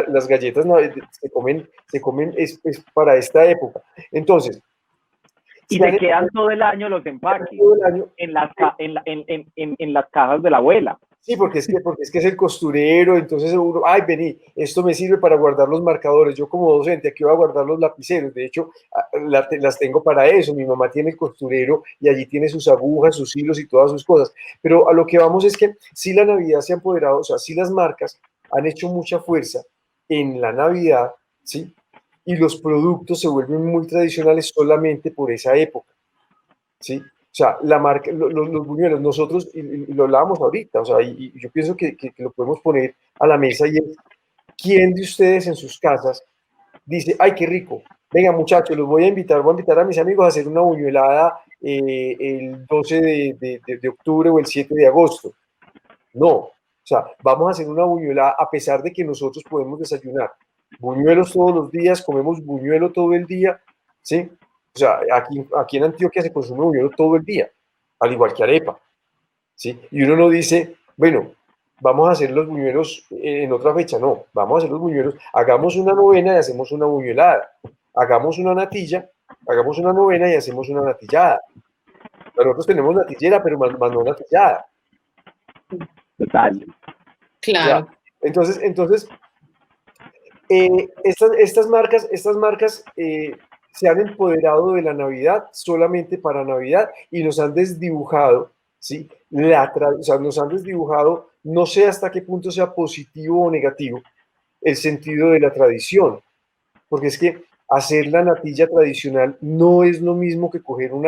las galletas se comen es para esta época. Entonces, y se quedan todo el año los empaques, todo el año, en las cajas de la abuela. Sí, porque es que es el costurero, entonces uno, ay, vení, esto me sirve para guardar los marcadores. Yo como docente aquí voy a guardar los lapiceros, de hecho las tengo para eso. Mi mamá tiene el costurero y allí tiene sus agujas, sus hilos y todas sus cosas. Pero a lo que vamos es que sí la Navidad se ha empoderado, o sea, sí las marcas han hecho mucha fuerza en la Navidad, ¿sí? Y los productos se vuelven muy tradicionales solamente por esa época, ¿sí? O sea, la marca, los buñuelos, nosotros, y lo hablábamos ahorita, o sea, y yo pienso que lo podemos poner a la mesa y es, ¿quién de ustedes en sus casas dice, ay, qué rico, venga muchachos, voy a invitar a mis amigos a hacer una buñuelada el 12 de octubre o el 7 de agosto? No, o sea, vamos a hacer una buñuelada a pesar de que nosotros podemos desayunar buñuelos todos los días, comemos buñuelo todo el día, ¿sí? O sea, aquí en Antioquia se consume buñuelo todo el día, al igual que arepa, ¿sí? Y uno no dice, bueno, vamos a hacer los buñuelos en otra fecha, no, vamos a hacer los buñuelos, hagamos una novena y hacemos una buñuelada, hagamos una natilla, hagamos una novena y hacemos una natillada. Nosotros tenemos natillera, pero más no natillada. Total. Claro. O sea, entonces estas marcas se han empoderado de la Navidad solamente para Navidad y nos han desdibujado, ¿sí? O sea, nos han desdibujado, no sé hasta qué punto sea positivo o negativo, el sentido de la tradición, porque es que hacer la natilla tradicional no es lo mismo que coger un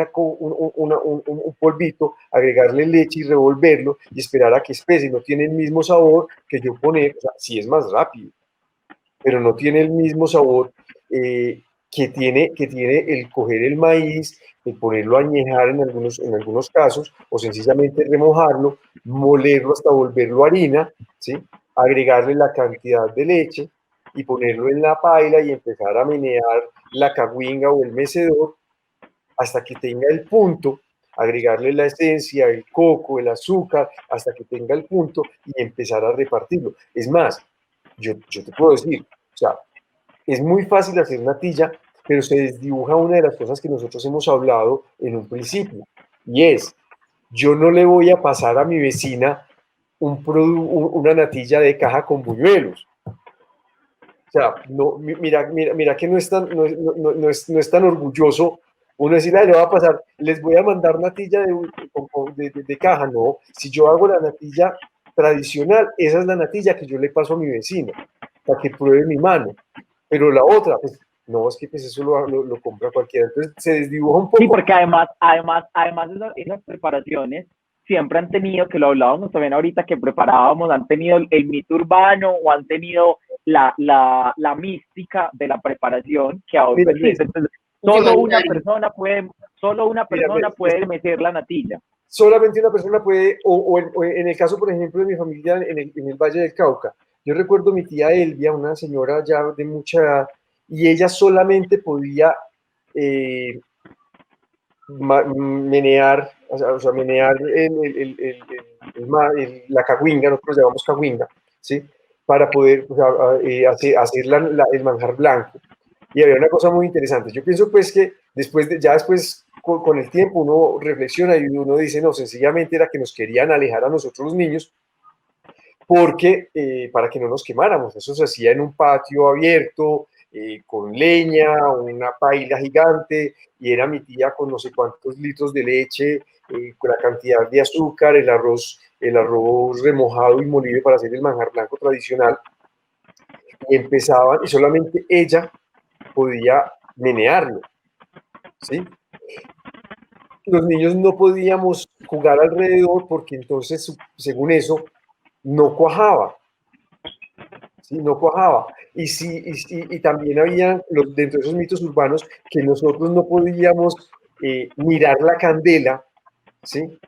polvito, agregarle leche y revolverlo y esperar a que espese. No tiene el mismo sabor que yo poner, o sea, sí es más rápido, pero no tiene el mismo sabor que tiene el coger el maíz, el ponerlo a añejar en algunos casos, o sencillamente remojarlo, molerlo hasta volverlo harina, ¿sí? Agregarle la cantidad de leche, y ponerlo en la paila y empezar a menear la cagüinga o el mecedor hasta que tenga el punto, agregarle la esencia, el coco, el azúcar, hasta que tenga el punto y empezar a repartirlo. Es más, yo te puedo decir, o sea, es muy fácil hacer natilla, pero se desdibuja una de las cosas que nosotros hemos hablado en un principio, y es, yo no le voy a pasar a mi vecina una natilla de caja con buñuelos. O sea, no, mira que no es tan, no es tan orgulloso uno decir, le va a pasar, les voy a mandar natilla de caja. No, si yo hago la natilla tradicional, esa es la natilla que yo le paso a mi vecino, para que pruebe mi mano. Pero la otra, pues, no, es que pues eso lo compra cualquiera. Entonces se desdibuja un poco. Sí, porque además esas preparaciones siempre han tenido, que lo hablábamos también ahorita que preparábamos, han tenido el mito urbano o han tenido la mística de la preparación que ahora existe. Entonces, solo una persona puede meter la natilla. Solamente una persona puede, o en el caso, por ejemplo, de mi familia en el Valle del Cauca. Yo recuerdo mi tía Elvia, una señora ya de mucha edad, y ella solamente podía menear, menear la cagüinga, nosotros llamamos cagüinga, ¿sí? Para poder hacer el manjar blanco. Y había una cosa muy interesante. Yo pienso pues que después con el tiempo uno reflexiona y uno dice, no, sencillamente era que nos querían alejar a nosotros los niños porque para que no nos quemáramos. Eso se hacía en un patio abierto, con leña, una paila gigante, y era mi tía con no sé cuántos litros de leche, con la cantidad de azúcar, el arroz remojado y molido para hacer el manjar blanco tradicional. Y empezaban, y solamente ella podía menearlo, ¿sí? Los niños no podíamos jugar alrededor porque entonces, según eso, no cuajaba. ¿Sí? No cuajaba. Y también había dentro de esos mitos urbanos que nosotros no podíamos mirar la candela, ¿sí?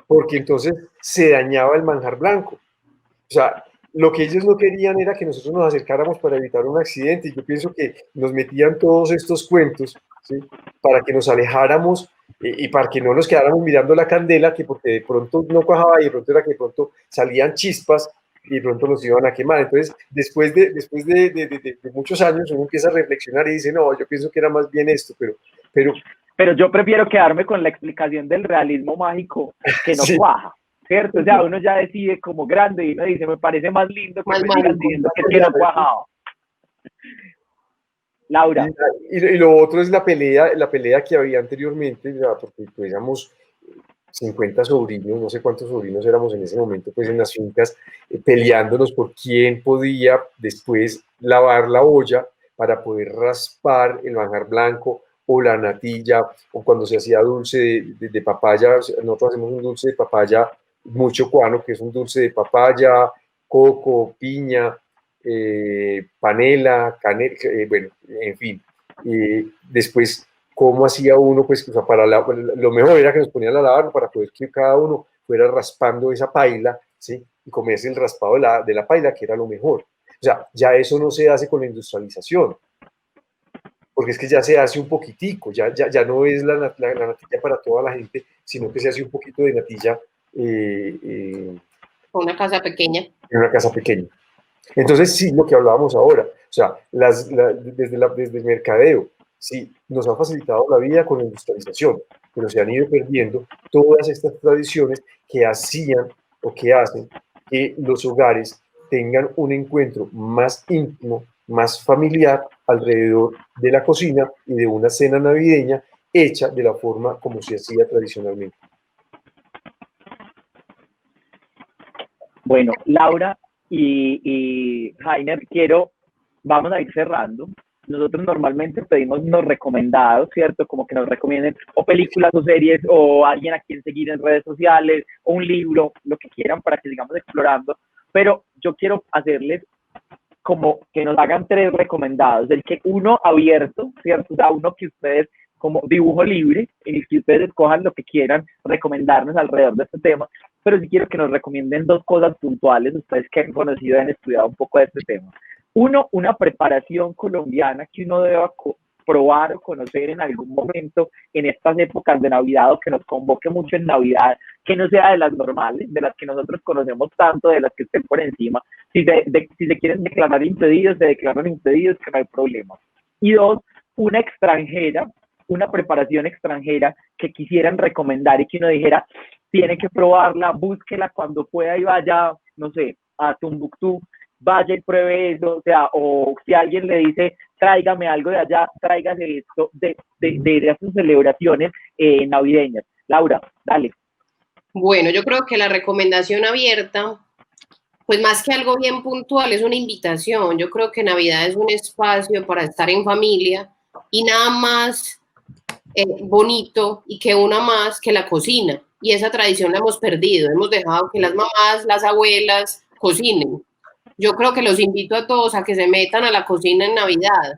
Porque entonces se dañaba el manjar blanco. O sea, lo que ellos no querían era que nosotros nos acercáramos para evitar un accidente. Y yo pienso que nos metían todos estos cuentos, ¿sí? Para que nos alejáramos y para que no nos quedáramos mirando la candela, que porque de pronto no cuajaba y de pronto era que de pronto salían chispas y de pronto nos iban a quemar. Entonces, después de muchos años, uno empieza a reflexionar y dice, no, yo pienso que era más bien esto, pero yo prefiero quedarme con la explicación del realismo mágico que no sí. Cuaja, ¿cierto? O sea, uno ya decide como grande y uno dice, me parece más lindo que me sigan diciendo que no cuajaba. Laura. Y lo otro es la pelea que había anteriormente, porque pues, éramos 50 sobrinos, no sé cuántos sobrinos éramos en ese momento, pues en las fincas, peleándonos por quién podía después lavar la olla para poder raspar el manjar blanco o la natilla, o cuando se hacía dulce de papaya. Nosotros hacemos un dulce de papaya muy chocuano, que es un dulce de papaya, coco, piña, panela, canela, bueno, en fin. Después, ¿cómo hacía uno? Pues, o sea, lo mejor era que nos ponían a lavar para poder que cada uno fuera raspando esa paila, ¿sí? Y comerse el raspado de la paila, que era lo mejor. O sea, ya eso no se hace con la industrialización, porque es que ya se hace un poquitico, ya no es la natilla para toda la gente, sino que se hace un poquito de natilla. Una casa pequeña. En una casa pequeña. Entonces, sí, lo que hablábamos ahora, o sea, desde el mercadeo, sí, nos ha facilitado la vida con la industrialización, pero se han ido perdiendo todas estas tradiciones que hacían o que hacen que los hogares tengan un encuentro más íntimo, más familiar alrededor de la cocina y de una cena navideña hecha de la forma como se hacía tradicionalmente. Bueno, Laura y Jainer, vamos a ir cerrando. Nosotros normalmente pedimos unos recomendados, ¿cierto? Como que nos recomienden o películas o series o alguien a quien seguir en redes sociales o un libro, lo que quieran para que sigamos explorando. Pero yo quiero hacerles como que nos hagan 3 recomendados, del que uno abierto, ¿cierto? O sea, uno que ustedes como dibujo libre, en el que ustedes escojan lo que quieran recomendarnos alrededor de este tema, pero sí quiero que nos recomienden 2 cosas puntuales, ustedes que han conocido y han estudiado un poco de este tema. Uno, una preparación colombiana que uno deba probar o conocer en algún momento en estas épocas de Navidad, o que nos convoque mucho en Navidad, que no sea de las normales, de las que nosotros conocemos tanto, de las que estén por encima. Si se quieren declarar impedidos, se declaran impedidos, que no hay problema. Y dos, una extranjera, una preparación extranjera que quisieran recomendar y que uno dijera, tiene que probarla, búsquela cuando pueda y vaya, no sé, a Tumbuctú, vaya y pruebe eso, o sea, o si alguien le dice, tráigame algo de allá, tráigase esto de sus celebraciones navideñas. Laura, dale. Bueno, yo creo que la recomendación abierta, pues más que algo bien puntual, es una invitación. Yo creo que Navidad es un espacio para estar en familia y nada más bonito y que una más que la cocina. Y esa tradición la hemos perdido. Hemos dejado que las mamás, las abuelas cocinen. Yo creo que los invito a todos a que se metan a la cocina en Navidad.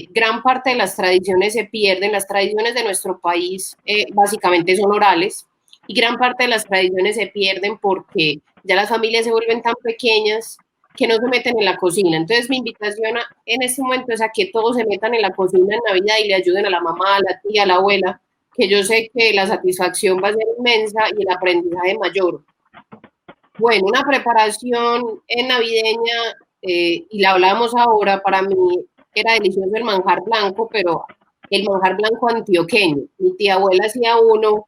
Gran parte de las tradiciones se pierden. Las tradiciones de nuestro país básicamente son orales y gran parte de las tradiciones se pierden porque ya las familias se vuelven tan pequeñas que no se meten en la cocina. Entonces mi invitación en este momento es a que todos se metan en la cocina en Navidad y le ayuden a la mamá, a la tía, a la abuela, que yo sé que la satisfacción va a ser inmensa y el aprendizaje mayor. Bueno, una preparación navideña, y la hablamos ahora, para mí era delicioso el manjar blanco, pero el manjar blanco antioqueño. Mi tía abuela hacía uno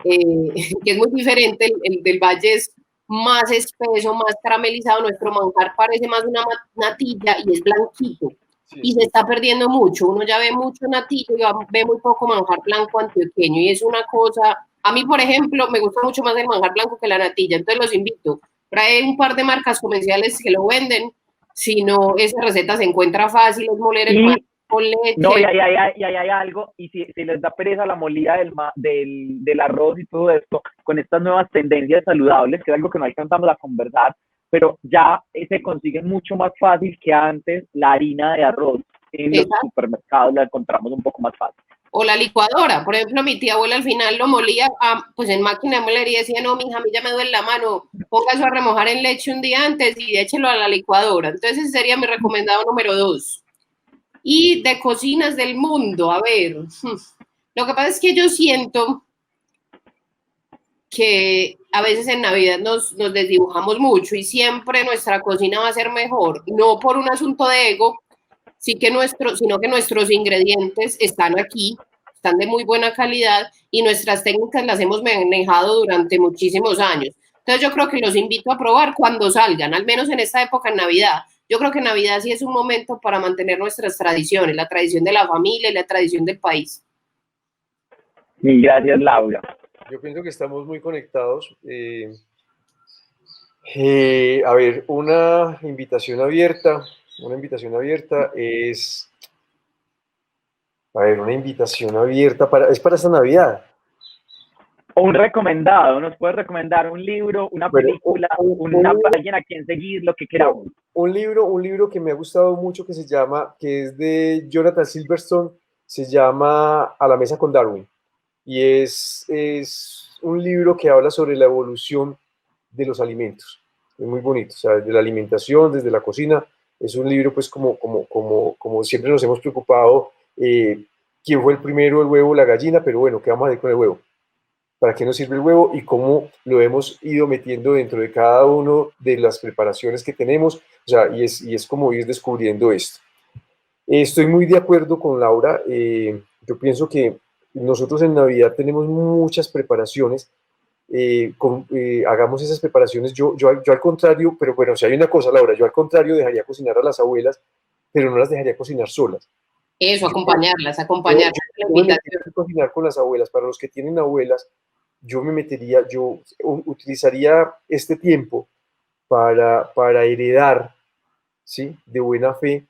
que es muy diferente, el del valle es más espeso, más caramelizado, nuestro manjar parece más una natilla y es blanquito. Sí. Y se está perdiendo mucho, uno ya ve mucho natilla y ve muy poco manjar blanco antioqueño y es una cosa, a mí por ejemplo me gusta mucho más el manjar blanco que la natilla, entonces los invito, trae un par de marcas comerciales que lo venden, si no esa receta se encuentra fácil, es moler el manjar con leche. No, y hay algo, y si les da pereza la molida del arroz y todo esto, con estas nuevas tendencias saludables, que es algo que no alcanzamos a conversar, pero ya se consigue mucho más fácil que antes la harina de arroz. En los supermercados la encontramos un poco más fácil. O la licuadora, por ejemplo, mi tía abuela al final lo molía, pues en máquina de molería, decía, no, mija, a mí ya me duele la mano, ponga eso a remojar en leche un día antes y échelo a la licuadora. Entonces ese sería mi recomendado número 2. Y de cocinas del mundo, a ver, lo que pasa es que yo siento que a veces en Navidad nos desdibujamos mucho y siempre nuestra cocina va a ser mejor, no por un asunto de ego, sino que nuestros ingredientes están aquí, están de muy buena calidad y nuestras técnicas las hemos manejado durante muchísimos años. Entonces yo creo que los invito a probar cuando salgan, al menos en esta época en Navidad. Yo creo que Navidad sí es un momento para mantener nuestras tradiciones, la tradición de la familia y la tradición del país. Y gracias, Laura. Yo pienso que estamos muy conectados. A ver, una invitación abierta es, a ver, una invitación abierta es para esta Navidad. O un recomendado, nos puedes recomendar un libro, una película, alguien a quien seguir, lo que queramos. Un libro que me ha gustado mucho que es de Jonathan Silverstone, se llama A la mesa con Darwin. Y es un libro que habla sobre la evolución de los alimentos. Es muy bonito, o sea, desde la alimentación, desde la cocina. Es un libro, pues, como siempre nos hemos preocupado, quién fue el primero, el huevo o la gallina, pero bueno, ¿qué vamos a hacer con el huevo? ¿Para qué nos sirve el huevo? Y cómo lo hemos ido metiendo dentro de cada uno de las preparaciones que tenemos, o sea, y es como ir descubriendo esto. Estoy muy de acuerdo con Laura. Yo pienso que nosotros en Navidad tenemos muchas preparaciones. Hagamos esas preparaciones. Yo al contrario, pero bueno, si hay una cosa, Laura, yo al contrario dejaría cocinar a las abuelas, pero no las dejaría cocinar solas. Eso, acompañarlas. Yo me metería a cocinar con las abuelas. Para los que tienen abuelas, yo utilizaría este tiempo para heredar, ¿sí?, de buena fe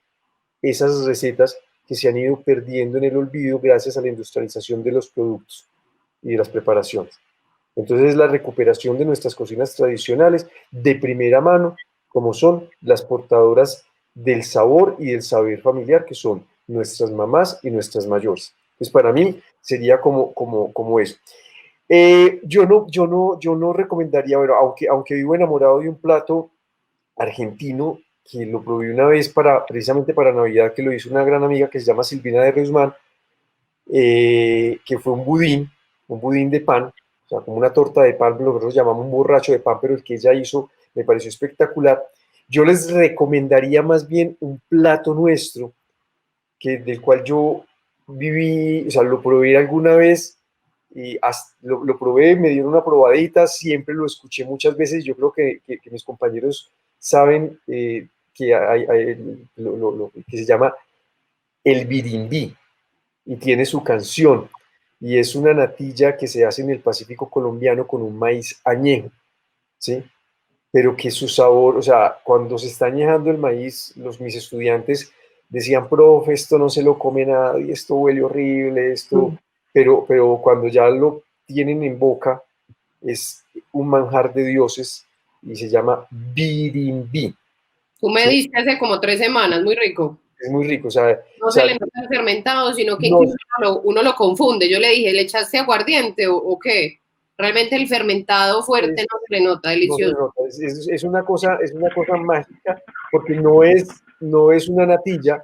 esas recetas que se han ido perdiendo en el olvido gracias a la industrialización de los productos y de las preparaciones. Entonces, la recuperación de nuestras cocinas tradicionales de primera mano, como son las portadoras del sabor y del saber familiar, que son nuestras mamás y nuestras mayores. Entonces, para mí sería como eso. Yo no recomendaría, bueno, aunque vivo enamorado de un plato argentino que lo probé una vez precisamente para Navidad, que lo hizo una gran amiga que se llama Silvina de Reusman, que fue un budín de pan, o sea, como una torta de pan, lo que nosotros llamamos un borracho de pan, pero el que ella hizo me pareció espectacular. Yo les recomendaría más bien un plato nuestro, del cual yo viví, o sea, lo probé alguna vez, y lo probé, me dieron una probadita, siempre lo escuché muchas veces, yo creo que mis compañeros saben que que se llama el birimbí, y tiene su canción, y es una natilla que se hace en el Pacífico colombiano con un maíz añejo, ¿sí? Pero que su sabor, o sea, cuando se está añejando el maíz, mis estudiantes decían, profe, esto no se lo come nadie, esto huele horrible, pero cuando ya lo tienen en boca, es un manjar de dioses y se llama birimbí. Tú me ¿Sí? diste hace como 3 semanas, muy rico. Es muy rico, o sea, No se le nota el fermentado, sino que no, uno lo confunde. Yo le dije, ¿le echaste aguardiente o qué? Realmente el fermentado fuerte no se le nota, delicioso. no se nota. Es una cosa mágica, porque no es una natilla,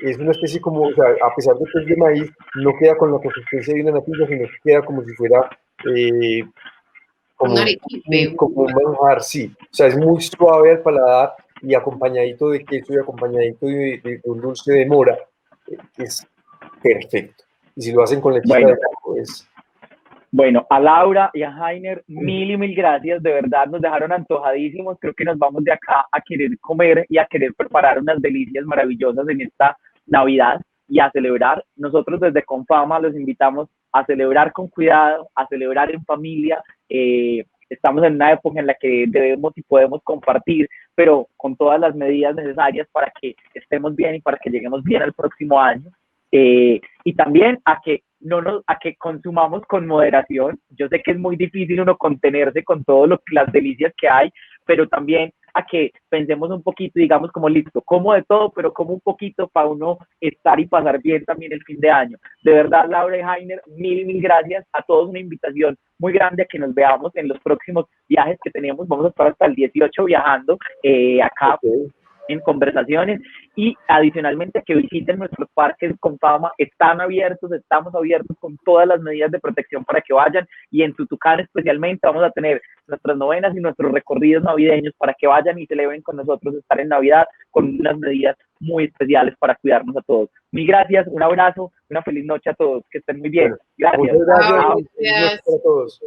es una especie como, o sea, a pesar de que es de maíz, no queda con la consistencia de una natilla, sino que queda como si fuera Un arequipe. como un manjar, sí. O sea, es muy suave al paladar y acompañadito de queso y acompañadito de un dulce de mora, es perfecto. Y si lo hacen con lechita de coco, es... Bueno, a Laura y a Jainer, mil y mil gracias, de verdad nos dejaron antojadísimos, creo que nos vamos de acá a querer comer y a querer preparar unas delicias maravillosas en esta Navidad y a celebrar. Nosotros desde Confama los invitamos a celebrar con cuidado, a celebrar en familia. Estamos en una época en la que debemos y podemos compartir, pero con todas las medidas necesarias para que estemos bien y para que lleguemos bien al próximo año. Y también a que consumamos con moderación. Yo sé que es muy difícil uno contenerse con todas las delicias que hay, pero también a que pensemos un poquito, digamos como listo, como de todo, pero como un poquito para uno estar y pasar bien también el fin de año. De verdad, Laura y Jainer, mil gracias. A todos una invitación muy grande a que nos veamos en los próximos viajes que tenemos. Vamos a estar hasta el 18 viajando acá. Okay. En conversaciones, y adicionalmente que visiten nuestros parques Confama, estamos abiertos con todas las medidas de protección para que vayan, y en Tutucán especialmente vamos a tener nuestras novenas y nuestros recorridos navideños para que vayan y celebren con nosotros estar en Navidad con unas medidas muy especiales para cuidarnos a todos. Mil gracias, un abrazo, una feliz noche a todos, que estén muy bien. Gracias. Muchas gracias. Gracias a todos.